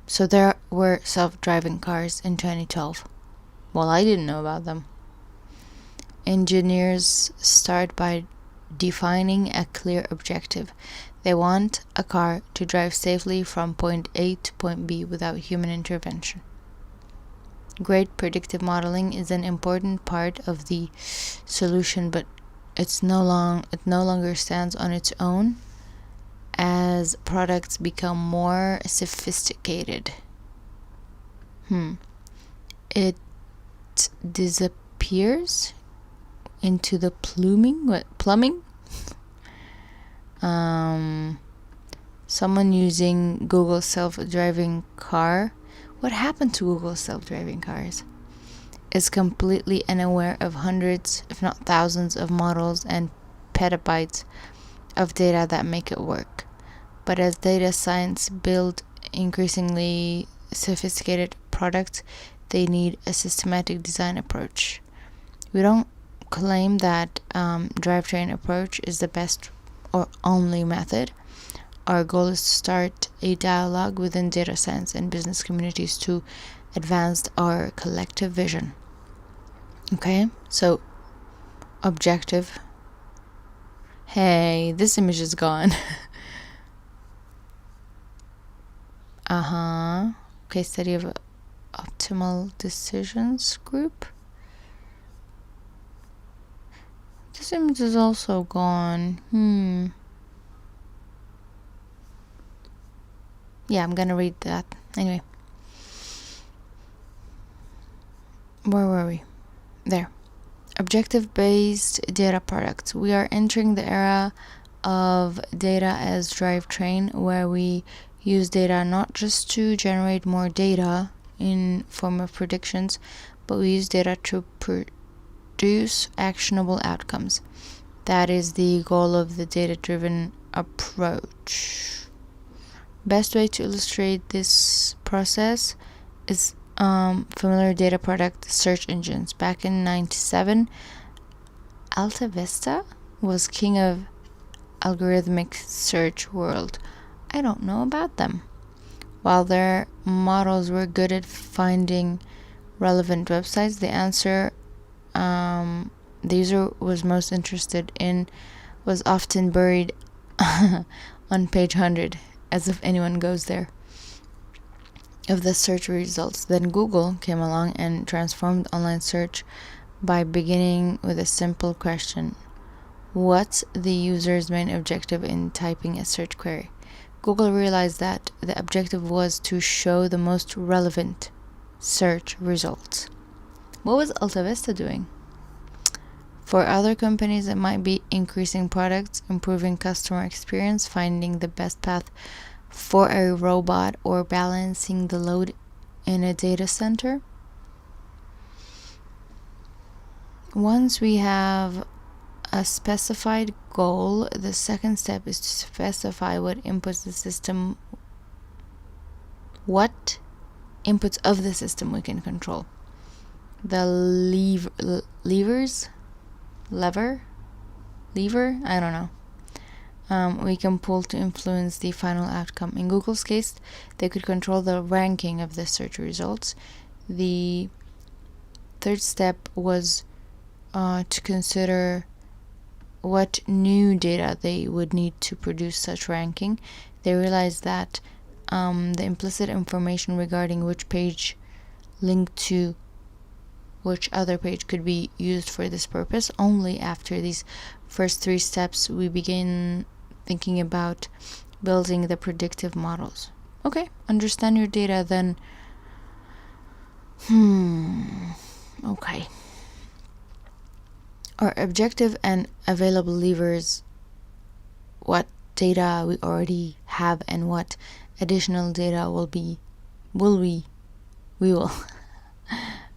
So there were self-driving cars in 2012. Well, I didn't know about them. Engineers start by defining a clear objective. They want a car to drive safely from point A to point B without human intervention. Great predictive modeling is an important part of the solution, but it no longer stands on its own as products become more sophisticated. It disappears into the plumbing? Someone using Google's self-driving car. What happened to Google's self-driving cars? Is completely unaware of hundreds, if not thousands, of models and petabytes of data that make it work. But as data science build increasingly sophisticated products, they need a systematic design approach. We don't claim that drivetrain approach is the best or only method. Our goal is to start a dialogue within data science and business communities to advance our collective vision. Okay, so objective. Hey, this image is gone. Case study of optimal decisions group. This image is also gone. Yeah, I'm gonna read that. Anyway. Where were we? There. Objective-based data products. We are entering the era of data as drivetrain, where we use data not just to generate more data in form of predictions, but we use data to produce actionable outcomes. That is the goal of the data-driven approach. Best way to illustrate this process is familiar data product search engines. Back in 97, Alta Vista was king of algorithmic search world. I don't know about them. While their models were good at finding relevant websites, the answer the user was most interested in was often buried on page 100, as if anyone goes there, of the search results. Then Google came along and transformed online search by beginning with a simple question: what's the user's main objective in typing a search query? Google realized that the objective was to show the most relevant search results. What was Alta Vista doing? For other companies, it might be increasing products, improving customer experience, finding the best path for a robot, or balancing the load in a data center. Once we have a specified goal, the second step is to specify what inputs of the system we can control. The lever, I don't know. We can pull to influence the final outcome. In Google's case, they could control the ranking of the search results. The third step was to consider what new data they would need to produce such ranking. They realized that the implicit information regarding which page linked to which other page could be used for this purpose. Only after these first 3 steps we begin thinking about building the predictive models. Okay, understand your data then. Okay. Our objective and available levers what data we already have and what additional data we will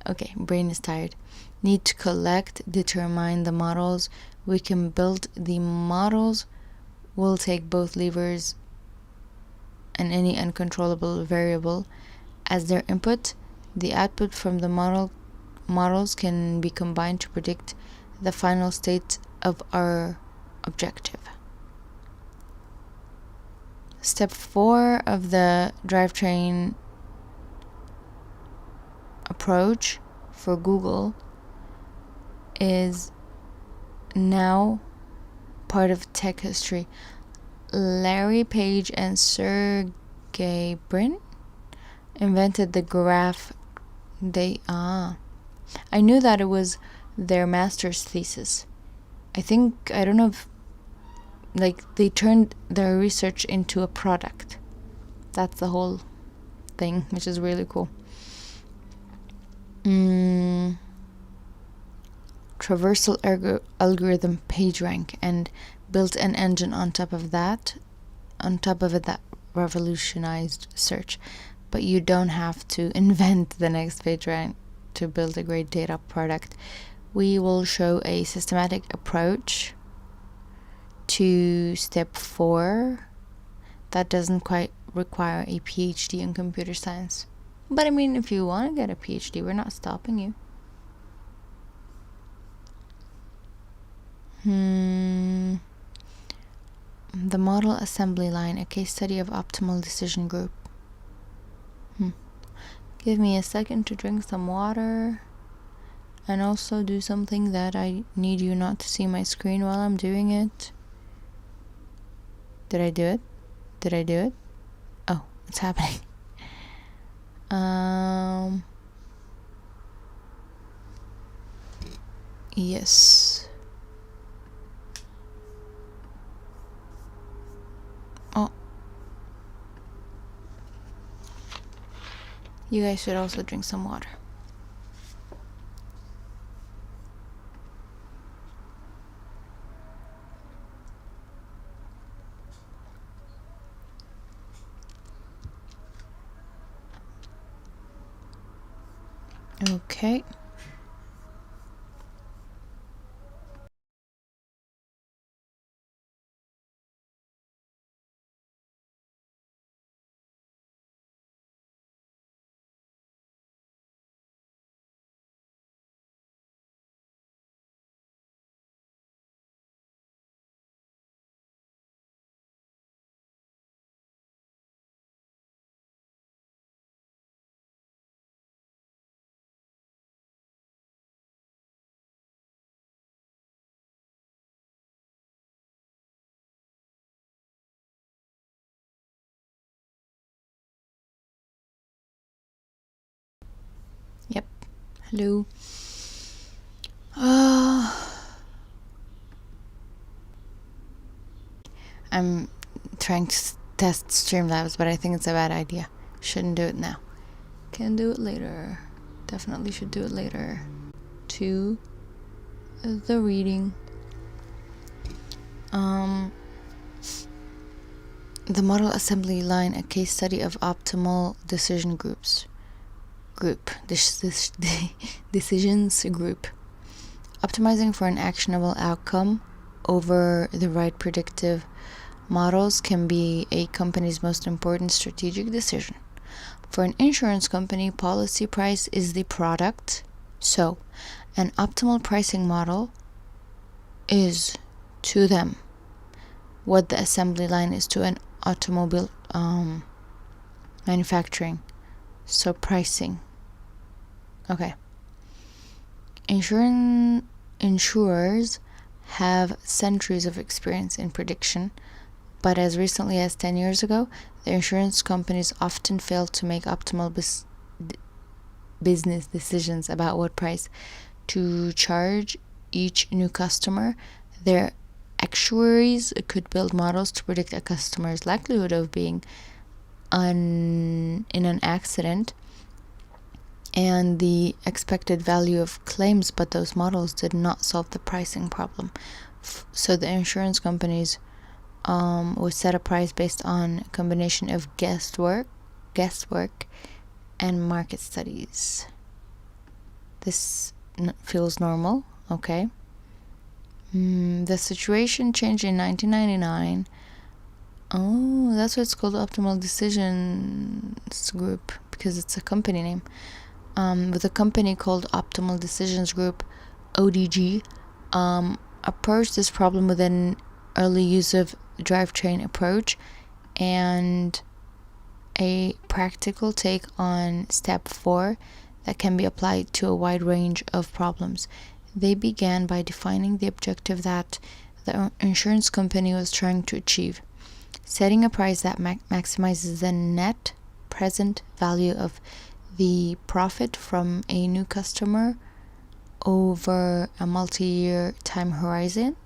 okay, brain is tired. Need to collect, determine the models we can build. The models will take both levers and any uncontrollable variable as their input. The output from the models can be combined to predict the final state of our objective. Step 4 of the drivetrain approach for Google is now part of tech history. Larry Page and Sergey Brin invented the graph. I knew that it was their master's thesis. I don't know if they turned their research into a product. That's the whole thing, which is really cool. Traversal algorithm PageRank, and built an engine on top of it that revolutionized search. But you don't have to invent the next PageRank to build a great data product. We will show a systematic approach to step 4 that doesn't quite require a PhD in computer science. But I mean, if you want to get a PhD, we're not stopping you. The model assembly line, a case study of optimal decision group. Give me a second to drink some water and also do something that I need you not to see my screen while I'm doing it. Did I do it? Oh, it's happening. Yes. Oh. You guys should also drink some water. Okay. Yep. Hello. I'm trying to test Streamlabs, but I think it's a bad idea. Shouldn't do it now. Can do it later. Definitely should do it later. To the reading. The model assembly line, a case study of optimal decision decisions group. Optimizing for an actionable outcome over the right predictive models can be a company's most important strategic decision. For an insurance company, policy price is the product, so an optimal pricing model is to them what the assembly line is to an automobile manufacturing. So pricing. Okay. Insurers have centuries of experience in prediction, but as recently as 10 years ago, the insurance companies often failed to make optimal business decisions about what price to charge each new customer. Their actuaries could build models to predict a customer's likelihood of being in an accident and the expected value of claims, but those models did not solve the pricing problem. So the insurance companies would set a price based on a combination of guesswork, and market studies. This feels normal, okay? The situation changed in 1999. Oh, that's why it's called Optimal Decisions Group, because it's a company name. With a company called Optimal Decisions Group, ODG, approached this problem with an early use of drivetrain approach and a practical take on step 4 that can be applied to a wide range of problems. They began by defining the objective that the insurance company was trying to achieve, setting a price that maximizes the net present value of the profit from a new customer over a multi-year time horizon,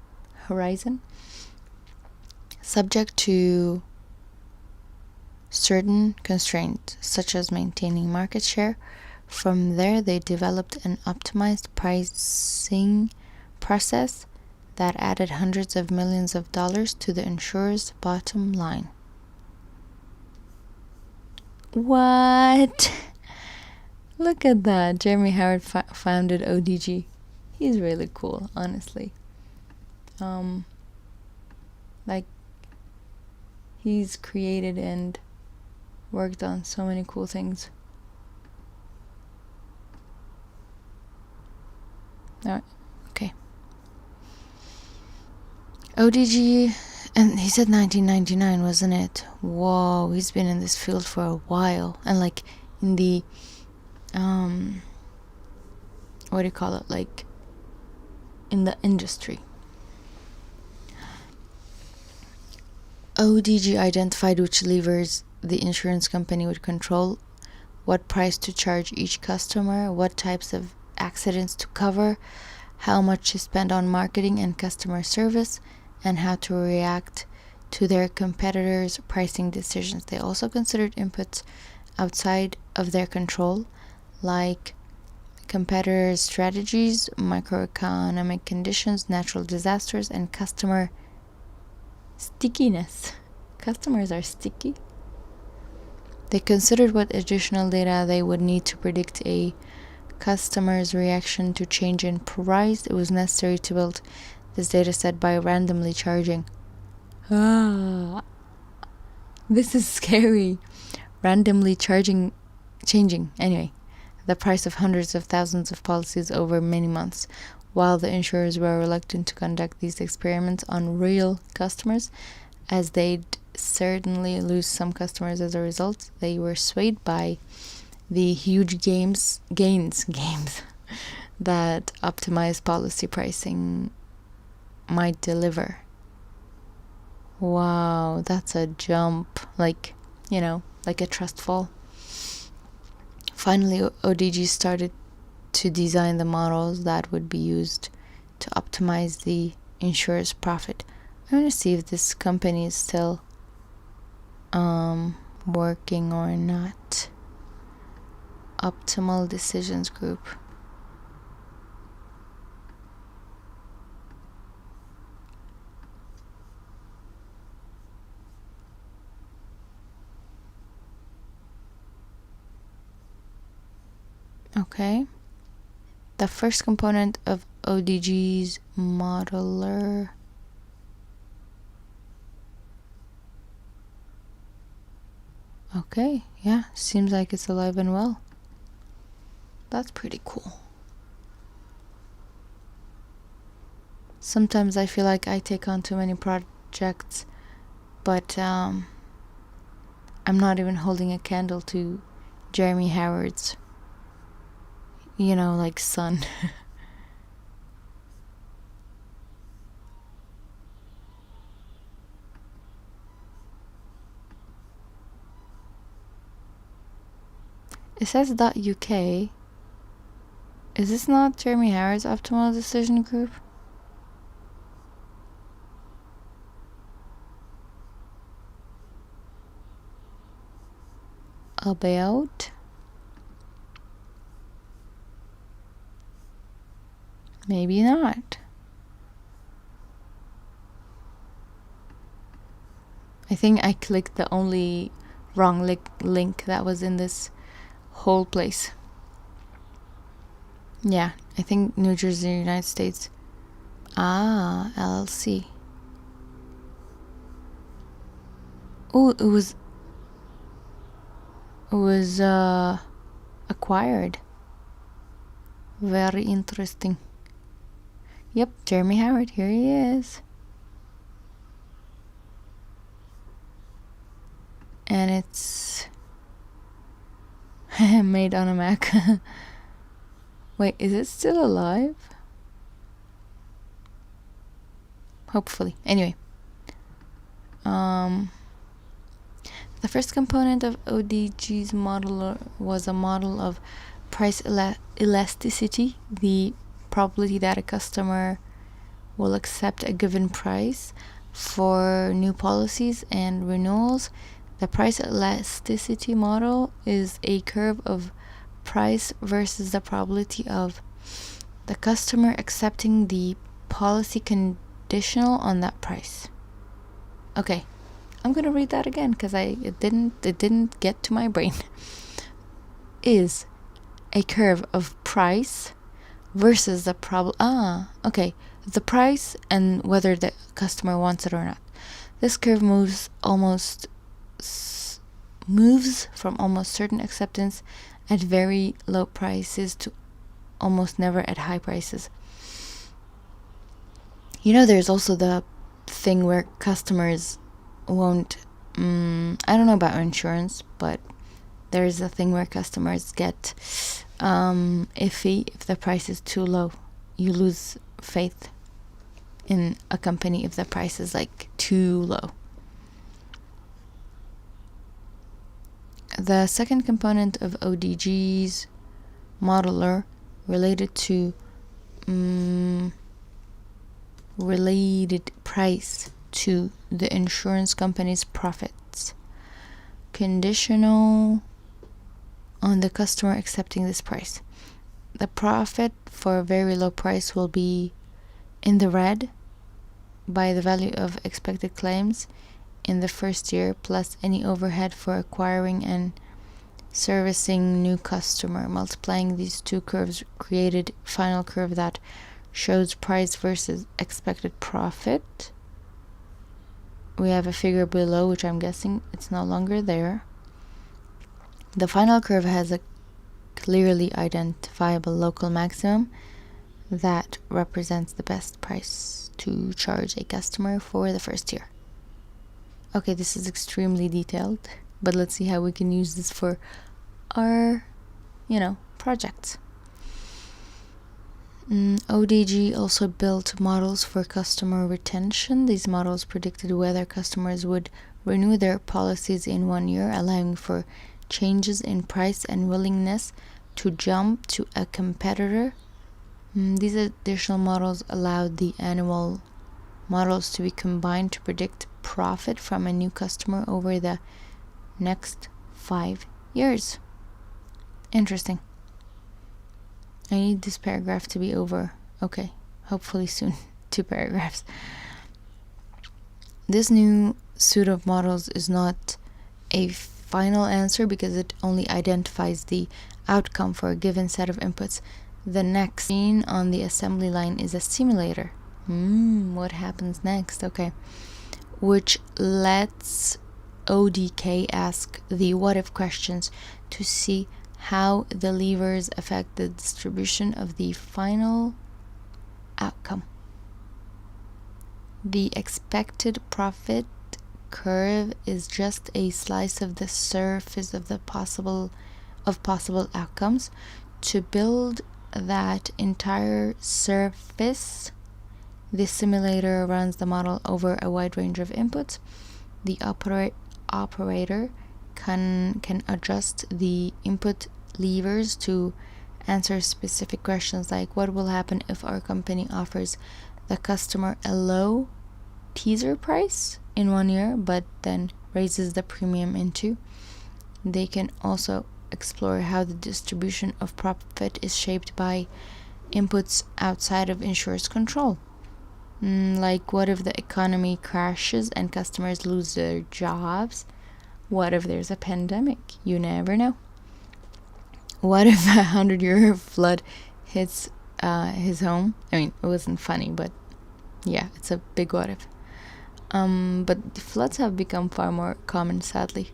subject to certain constraints, such as maintaining market share. From there, they developed an optimized pricing process that added hundreds of millions of dollars to the insurer's bottom line. What? Look at that. Jeremy Howard founded ODG. He's really cool, honestly. Like, he's created and worked on so many cool things. Okay. ODG, and he said 1999, wasn't it? Whoa, he's been in this field for a while. And like in the, what do you call it? Like in the industry. ODG identified which levers the insurance company would control, what price to charge each customer, what types of accidents to cover, how much to spend on marketing and customer service, and how to react to their competitors' pricing decisions. They also considered inputs outside of their control, like competitors' strategies, microeconomic conditions, natural disasters, and customer stickiness. Customers are sticky. They considered what additional data they would need to predict a customer's reaction to change in price. It was necessary to build this data set by randomly charging. This is scary. Randomly changing, anyway, the price of hundreds of thousands of policies over many months. While the insurers were reluctant to conduct these experiments on real customers, as they'd certainly lose some customers as a result, they were swayed by the huge gains that optimized policy pricing might deliver. Wow, that's a jump. Like a trust fall. Finally, ODG started to design the models that would be used to optimize the insurer's profit. I'm going to see if this company is still working or not. Optimal Decisions Group. Okay. The first component of ODG's modeler. Okay, yeah, seems like it's alive and well. That's pretty cool. Sometimes I feel like I take on too many projects, but I'm not even holding a candle to Jeremy Howard's, like sun. It says .uk. Is this not Jeremy Howard's Optimal Decision Group? About? Maybe not. I think I clicked the only wrong link that was in this whole place. Yeah, I think New Jersey, United States. LLC. Oh, it was acquired. Very interesting. Yep, Jeremy Howard, here he is. And it's made on a Mac. Wait, is it still alive? Hopefully. Anyway. The first component of ODG's model was a model of price elasticity, the probability that a customer will accept a given price for new policies and renewals. The price elasticity model is a curve of price versus the probability of the customer accepting the policy conditional on that price. Okay, I'm gonna read that again because it didn't get to my brain. Is a curve of price versus the the price and whether the customer wants it or not. This curve moves from almost certain acceptance at very low prices to almost never at high prices. You know, there's also the thing where customers won't I don't know about insurance, but there's a thing where customers get iffy if the price is too low. You lose faith in a company if the price is like too low. The second component of ODG's modeler related to related price to the insurance company's profits, conditional on the customer accepting this price. The profit for a very low price will be in the red by the value of expected claims in the first year plus any overhead for acquiring and servicing new customer. Multiplying these two curves created final curve that shows price versus expected profit. We have a figure below, which I'm guessing it's no longer there. The final curve has a clearly identifiable local maximum that represents the best price to charge a customer for the first year. Okay, this is extremely detailed, but let's see how we can use this for our, projects. ODG also built models for customer retention. These models predicted whether customers would renew their policies in 1 year, allowing for changes in price and willingness to jump to a competitor. These additional models allowed the annual models to be combined to predict profit from a new customer over the next 5 years. Interesting. I need this paragraph to be over. Okay, hopefully soon. 2 paragraphs. This new suite of models is not a final answer because it only identifies the outcome for a given set of inputs. The next scene on the assembly line is a simulator. What happens next? Okay. Which lets ODK ask the what if questions to see how the levers affect the distribution of the final outcome. The expected profit curve is just a slice of the surface of the possible outcomes. To build that entire surface, the simulator runs the model over a wide range of inputs. The operator can adjust the input levers to answer specific questions like what will happen if our company offers the customer a low teaser price in 1 year but then raises the premium in 2. They can also explore how the distribution of profit is shaped by inputs outside of insurer's control. Like, what if the economy crashes and customers lose their jobs? What if there's a pandemic? You never know. What if a 100-year flood hits his home? I mean, it wasn't funny, but yeah, it's a big what if. But floods have become far more common, sadly.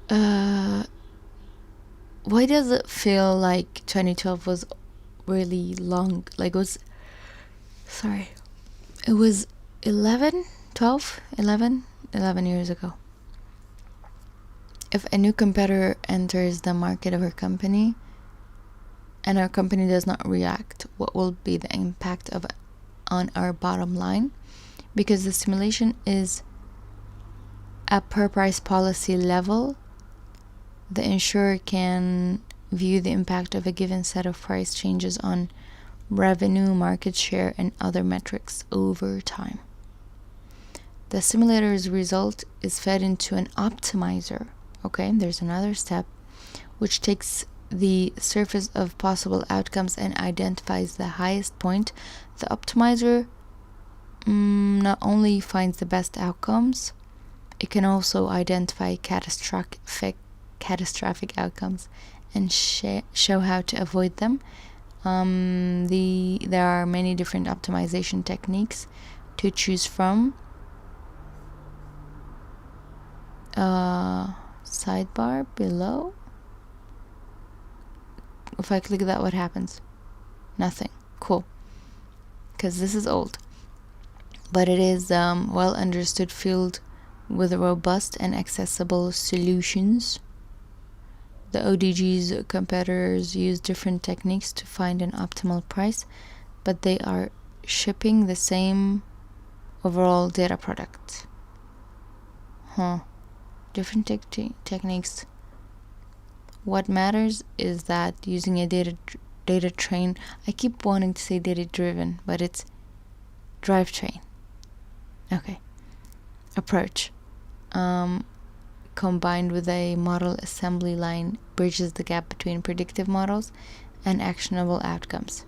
Why does it feel like 2012 was really long? Like, it was 11 years ago. If a new competitor enters the market of our company and our company does not react, what will be the impact on our bottom line? Because the simulation is a per price policy level, the insurer can view the impact of a given set of price changes on revenue, market share, and other metrics over time. The simulator's result is fed into an optimizer. Okay, there's another step, which takes the surface of possible outcomes and identifies the highest point. The optimizer not only finds the best outcomes, it can also identify catastrophic outcomes and show how to avoid them. There are many different optimization techniques to choose from. Sidebar below. If I click that, what happens? Nothing. Cool. Because this is old. But it is well understood field with robust and accessible solutions. The ODG's competitors use different techniques to find an optimal price, but they are shipping the same overall data product. Different techniques. What matters is that using a data train, I keep wanting to say data driven, but it's drivetrain. Okay. Approach. Combined with a model assembly line bridges the gap between predictive models and actionable outcomes.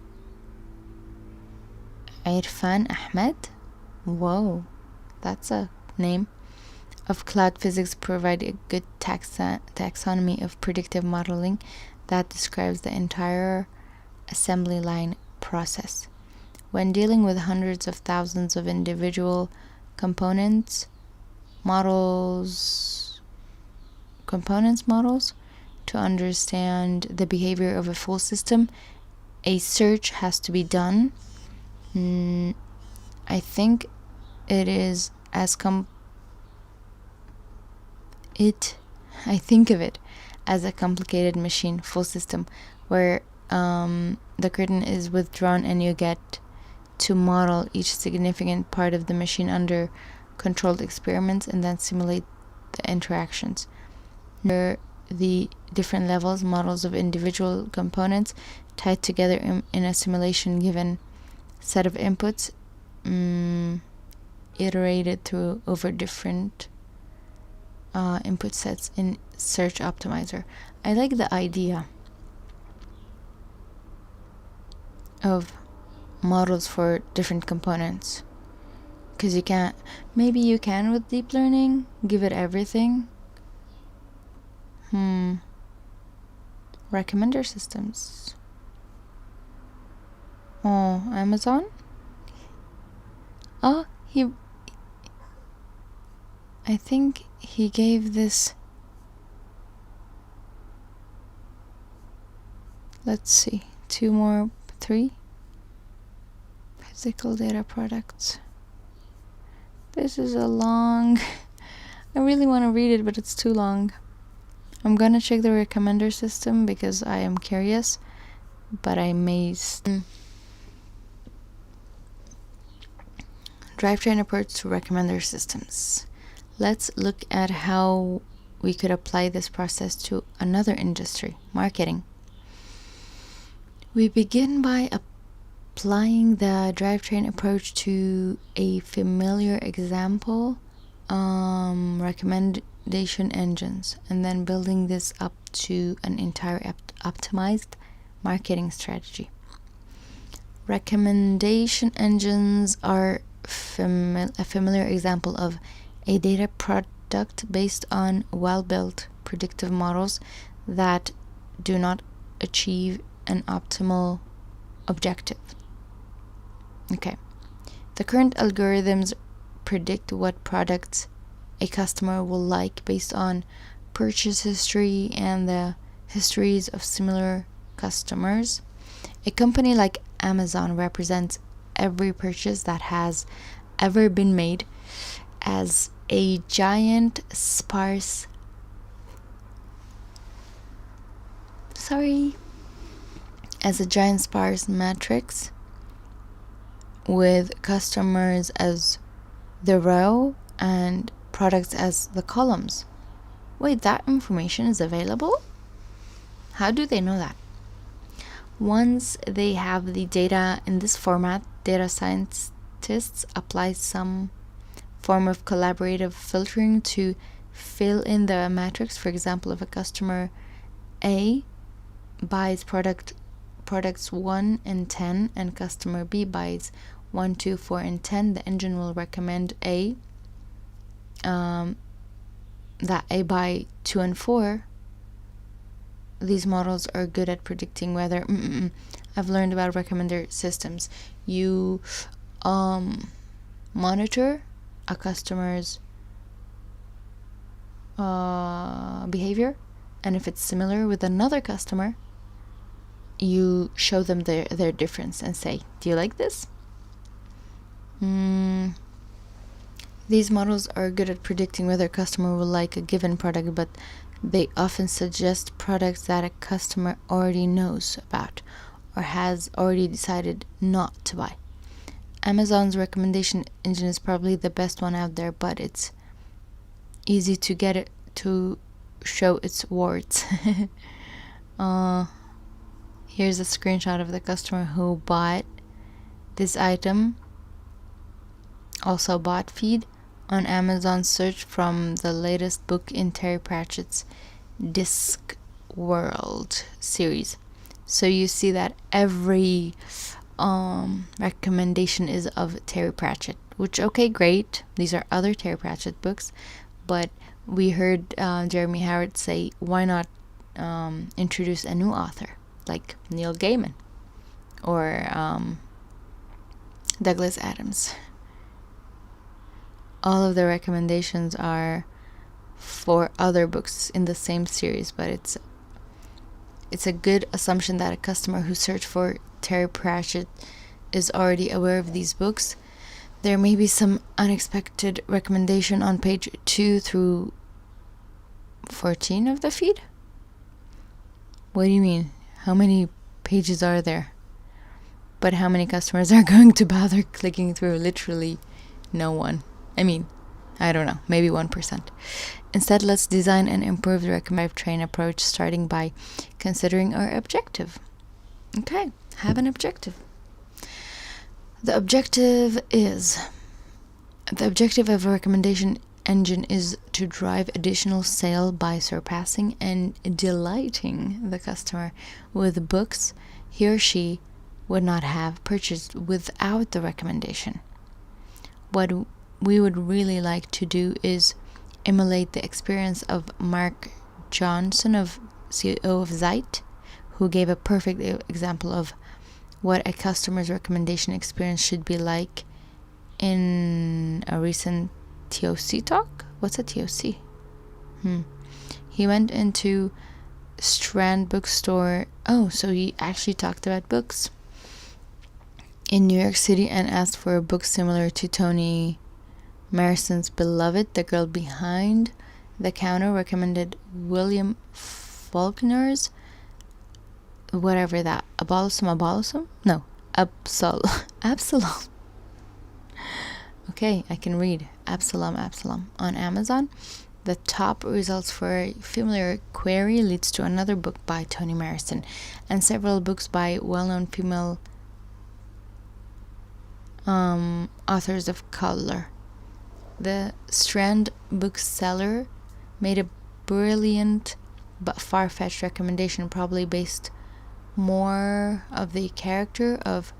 Irfan Ahmed? Whoa, that's a name. Of cloud physics provide a good taxonomy of predictive modeling that describes the entire assembly line process. When dealing with hundreds of thousands of individual components models, to understand the behavior of a full system, a search has to be done. I think it is I think of it as a complicated machine, full system, where the curtain is withdrawn and you get to model each significant part of the machine under controlled experiments and then simulate the interactions. There are the different levels, models of individual components tied together in a simulation given set of inputs, iterated through over different input sets in search optimizer. I like the idea of models for different components, because maybe you can with deep learning give it everything. Recommender systems. Oh, Amazon. I think he gave this. Let's see, 3 physical data products. This is a long. I really want to read it, but it's too long. I'm gonna check the recommender system because I am curious, but I may. Drivetrain approach to recommender systems. Let's look at how we could apply this process to another industry, marketing. We begin by applying the drivetrain approach to a familiar example, recommendation engines, and then building this up to an entire optimized marketing strategy. Recommendation engines are a familiar example of a data product based on well-built predictive models that do not achieve an optimal objective. Okay. The current algorithms predict what products a customer will like based on purchase history and the histories of similar customers. A company like Amazon represents every purchase that has ever been made as a giant sparse matrix with customers as the row and products as the columns. Wait, that information is available? How do they know that? Once they have the data in this format, data scientists apply some form of collaborative filtering to fill in the matrix. For example, if a customer A buys products 1 and 10 and customer B buys 1, 2, 4, and 10, the engine will recommend that A buy 2 and 4. These models are good at predicting whether I've learned about recommender systems. You monitor a customer's behavior, and if it's similar with another customer, you show them their difference and say, do you like this? These models are good at predicting whether a customer will like a given product, but they often suggest products that a customer already knows about or has already decided not to buy. Amazon's recommendation engine is probably the best one out there, but it's easy to get it to show its warts. Here's a screenshot of the customer who bought this item, also bought feed, on Amazon search from the latest book in Terry Pratchett's Discworld series. So you see that every recommendation is of Terry Pratchett, which, okay, great. These are other Terry Pratchett books, but we heard Jeremy Harrod say, why not introduce a new author like Neil Gaiman or Douglas Adams. All of the recommendations are for other books in the same series, but it's a good assumption that a customer who searched for Terry Pratchett is already aware of these books. There may be some unexpected recommendation on page 2 through 14 of the feed. What do you mean? How many pages are there? But how many customers are going to bother clicking through? Literally no one. I mean, I don't know, maybe 1%. Instead, let's design and improve the recommended train approach, starting by considering our objective. Okay, have an objective. The objective of a recommendation engine is to drive additional sale by surpassing and delighting the customer with books he or she would not have purchased without the recommendation. What we would really like to do is emulate the experience of Mark Johnson, CEO of ZEPETO, who gave a perfect example of what a customer's recommendation experience should be like in a recent TOC talk. What's a TOC? He went into Strand bookstore. Oh, so he actually talked about books in New York City and asked for a book similar to Toni Morrison's beloved. The girl behind the counter recommended William Faulkner's whatever that Absalom? No, Absalom. Okay, I can read Absalom on Amazon. The top results for a familiar query leads to another book by Toni Morrison and several books by well-known female authors of color. The Strand bookseller made a brilliant but far-fetched recommendation, probably based more of the character of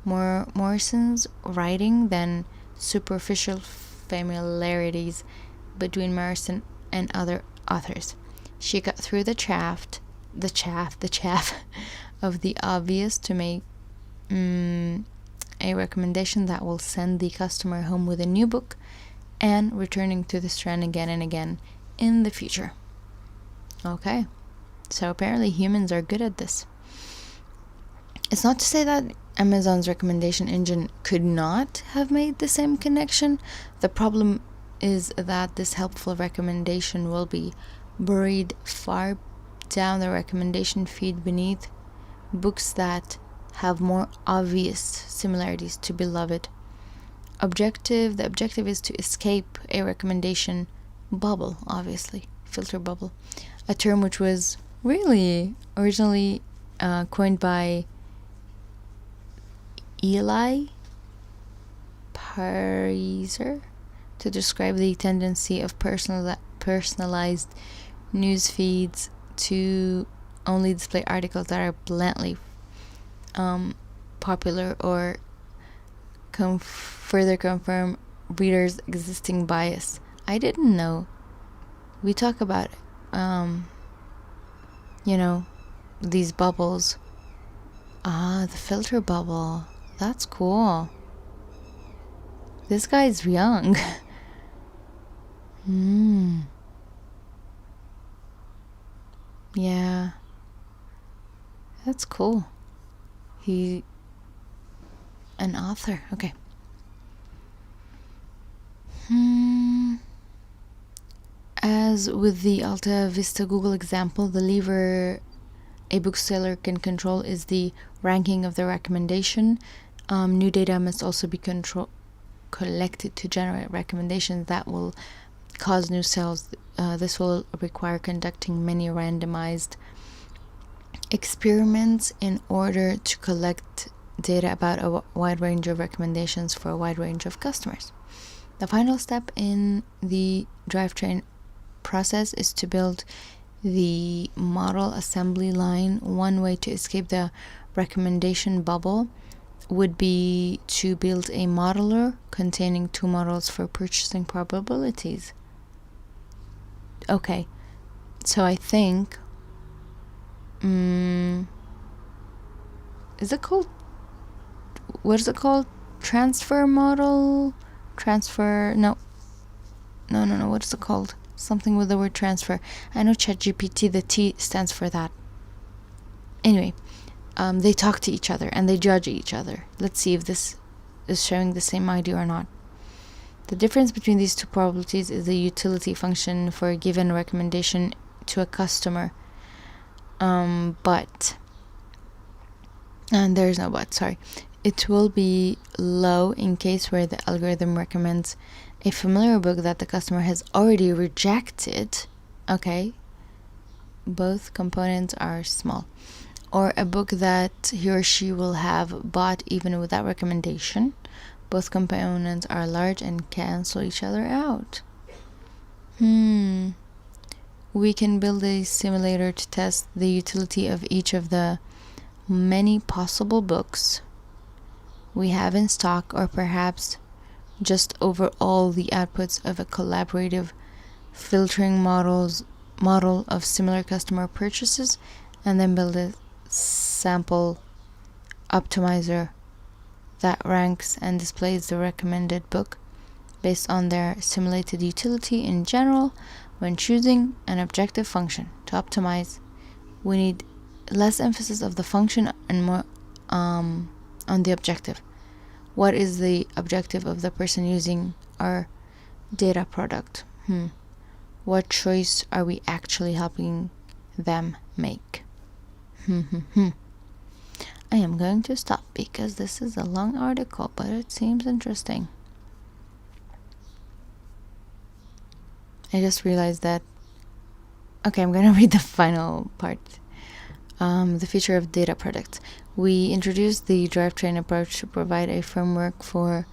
Morrison's writing than superficial familiarities between Morrison and other authors. She cut through the chaff of the obvious to make a recommendation that will send the customer home with a new book and returning to the Strand again and again in the future. Okay, so apparently humans are good at this. It's not to say that Amazon's recommendation engine could not have made the same connection. The problem is that this helpful recommendation will be buried far down the recommendation feed beneath books that have more obvious similarities to beloved. The objective is to escape a recommendation bubble, obviously, filter bubble, a term which was really originally coined by Eli Pariser to describe the tendency of personalized news feeds to only display articles that are blatantly popular or further confirm readers' existing bias. I didn't know. We talk about these bubbles. The filter bubble. That's cool. This guy's young. Yeah. That's cool. He an author. Okay. As with the Alta Vista Google example, the lever a bookseller can control is the ranking of the recommendation. New data must also be collected to generate recommendations that will cause new sales. This will require conducting many randomized experiments in order to collect data about a wide range of recommendations for a wide range of customers. The final step in the drivetrain process is to build the model assembly line. One way to escape the recommendation bubble would be to build a modeler containing two models for purchasing probabilities. Okay, so I think is it called, what is it called? Transfer model? No, what is it called? Something with the word transfer. I know ChatGPT, the T stands for that. Anyway, they talk to each other and they judge each other. Let's see if this is showing the same idea or not. The difference between these two probabilities is the utility function for a given recommendation to a customer. And there's no but, sorry. It will be low in case where the algorithm recommends a familiar book that the customer has already rejected. Okay, both components are small. Or a book that he or she will have bought even without recommendation. Both components are large and cancel each other out. We can build a simulator to test the utility of each of the many possible books we have in stock, or perhaps just overall the outputs of a collaborative filtering model of similar customer purchases, and then build a sample optimizer that ranks and displays the recommended book based on their simulated utility in general. When choosing an objective function to optimize, we need less emphasis of the function and more on the objective. What is the objective of the person using our data product? What choice are we actually helping them make? I am going to stop because this is a long article, but it seems interesting. I just realized that. Okay, I'm going to read the final part. The future of data products. We introduced the drivetrain approach to provide a framework for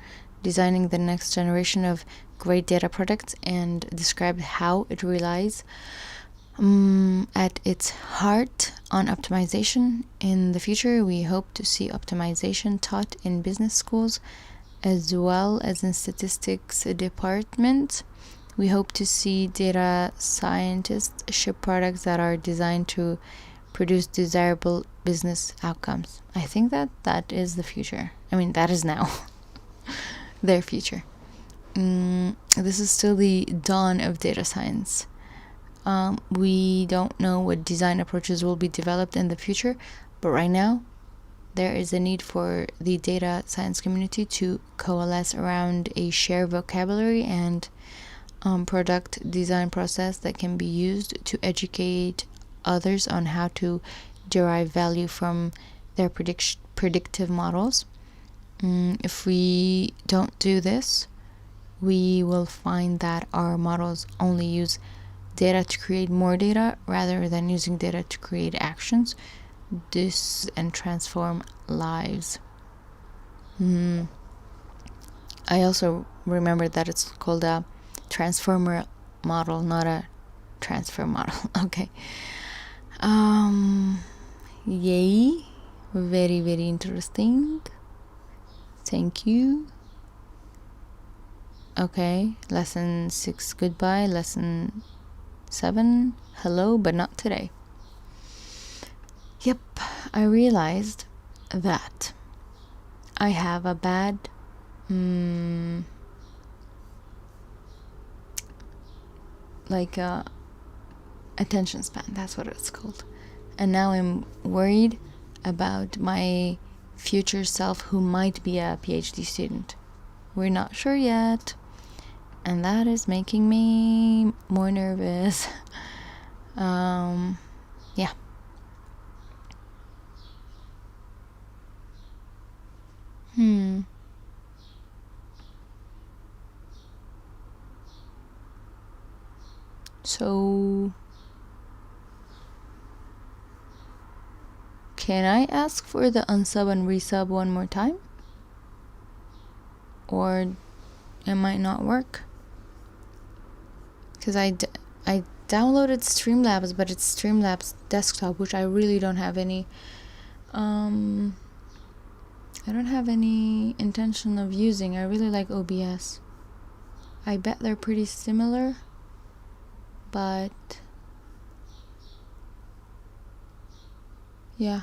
designing the next generation of great data products and described how it relies At its heart on optimization. In the future, we hope to see optimization taught in business schools as well as in statistics department. We hope to see data scientists ship products that are designed to produce desirable business outcomes. I think that is the future. I mean, that is now their future. This is still the dawn of data science. We don't know what design approaches will be developed in the future, but right now there is a need for the data science community to coalesce around a shared vocabulary and product design process that can be used to educate others on how to derive value from their predictive models. If we don't do this, we will find that our models only use data to create more data rather than using data to create actions and transform lives. I also remember that it's called a transformer model, not a transfer model. Okay. Yay. Very, very interesting. Thank you. Okay, lesson 6, goodbye. Lesson 7, hello, but not today. Yep, I realized that I have a bad attention span. That's what it's called. And now I'm worried about my future self who might be a PhD student. We're not sure yet, and that is making me more nervous. Yeah. So, can I ask for the unsub and resub one more time? Or it might not work? Because I downloaded Streamlabs, but it's Streamlabs desktop, which I really don't have any I don't have any intention of using. I really like OBS. I bet they're pretty similar, but yeah.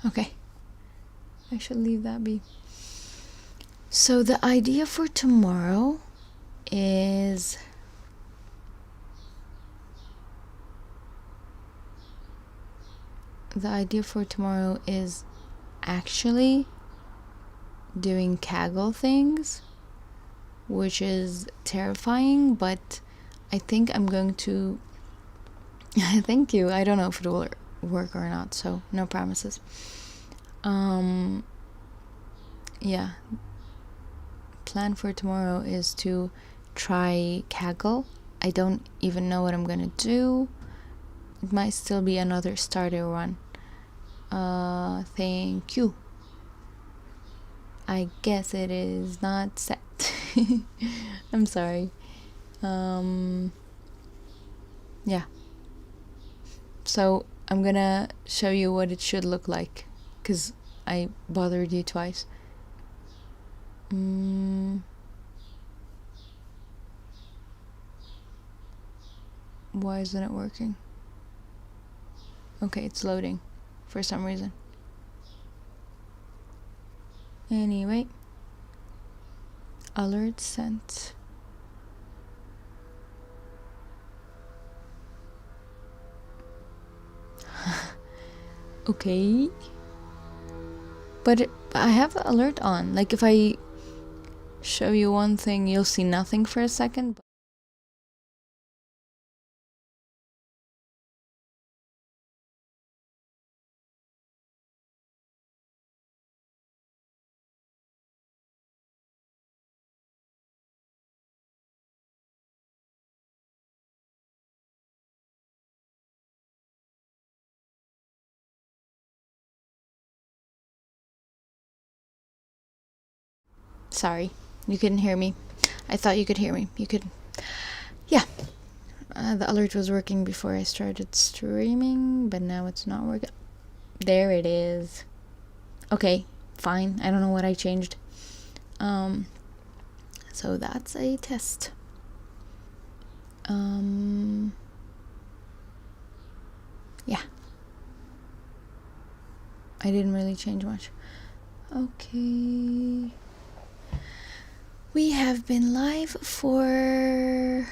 Okay, I should leave that be. So the idea for tomorrow is actually doing Kaggle things, which is terrifying, but I think I'm going to thank you. I don't know if it will work or not, so no promises. Yeah, plan for tomorrow is to try Kaggle. I don't even know what I'm gonna do. It might still be another starter run. Thank you. I guess it is not set. I'm sorry. Yeah. So I'm gonna show you what it should look like, because I bothered you twice. Why isn't it working? Okay, it's loading for some reason. Anyway, alert sent. Okay, but I have the alert on. Like, if I show you one thing, you'll see nothing for a second. Sorry, you couldn't hear me. I thought you could hear me. You could. yeah, the alert was working before I started streaming, but now it's not working. There it is. Okay, fine. I don't know what I changed. So that's a test. Yeah, I didn't really change much. Okay, we have been live for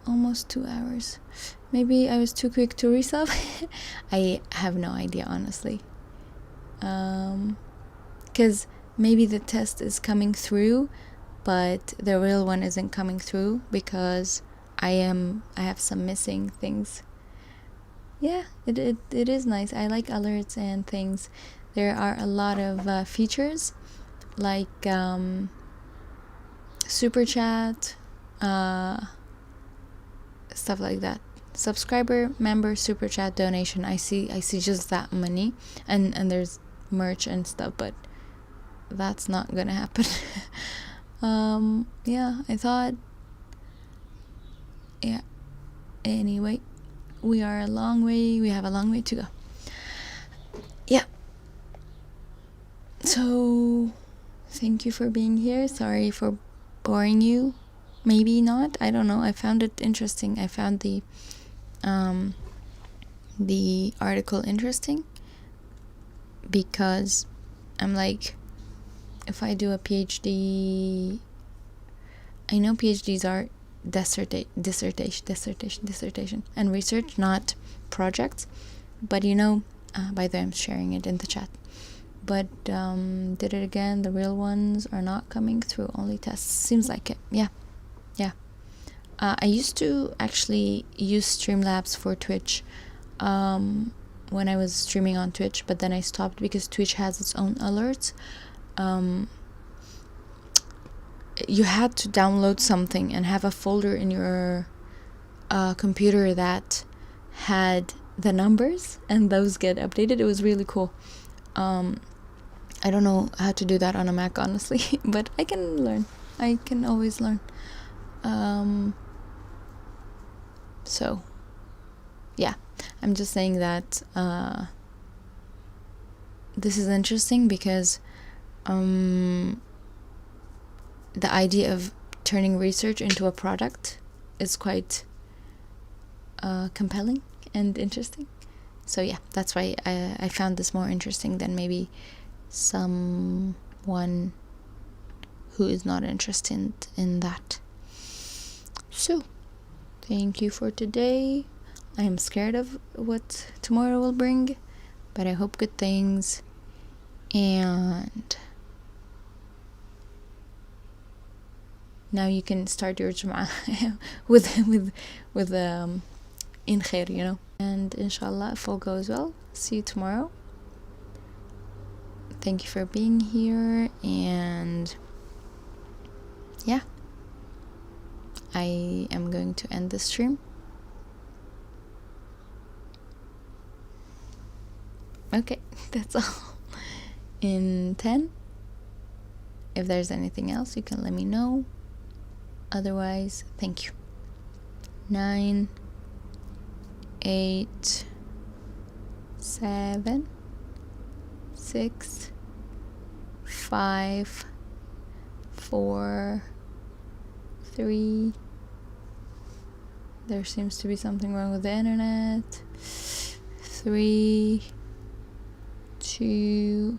almost 2 hours. Maybe I was too quick to resub. I have no idea, honestly. Because maybe the test is coming through, but the real one isn't coming through because I have some missing things. Yeah, it is nice. I like alerts and things. There are a lot of features like super chat, stuff like that. Subscriber, member, super chat, donation. I see just that many, and there's merch and stuff, but that's not gonna happen. Yeah, I thought, yeah, anyway, we have a long way to go. Yeah, so thank you for being here. Sorry for boring you, maybe not, I don't know. I found it interesting. I found the article interesting because I'm like, if I do a PhD, I know PhDs are dissertation and research, not projects, but by the way, I'm sharing it in the chat, but did it again. The real ones are not coming through, only tests. Seems like it. Yeah. I used to actually use Streamlabs for Twitch when I was streaming on Twitch, but then I stopped because Twitch has its own alerts. You had to download something and have a folder in your computer that had the numbers, and those get updated. It was really cool. I don't know how to do that on a Mac, honestly, but I can learn. I can always learn. So yeah, I'm just saying that this is interesting because the idea of turning research into a product is quite compelling and interesting. So yeah, that's why I found this more interesting than maybe someone who is not interested in that. So thank you for today. I am scared of what tomorrow will bring, but I hope good things. And now you can start your Jum'ah with in khair, And inshallah, if all goes well, see you tomorrow. Thank you for being here, and yeah, I am going to end the stream. Okay, that's all. In 10, if there's anything else, you can let me know. Otherwise, thank you. 9, 8, 7, 6, 5, 4, 3. There seems to be something wrong with the internet. 3, 2,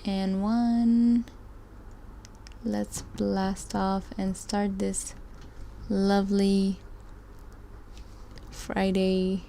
and 1. Let's blast off and start this lovely Friday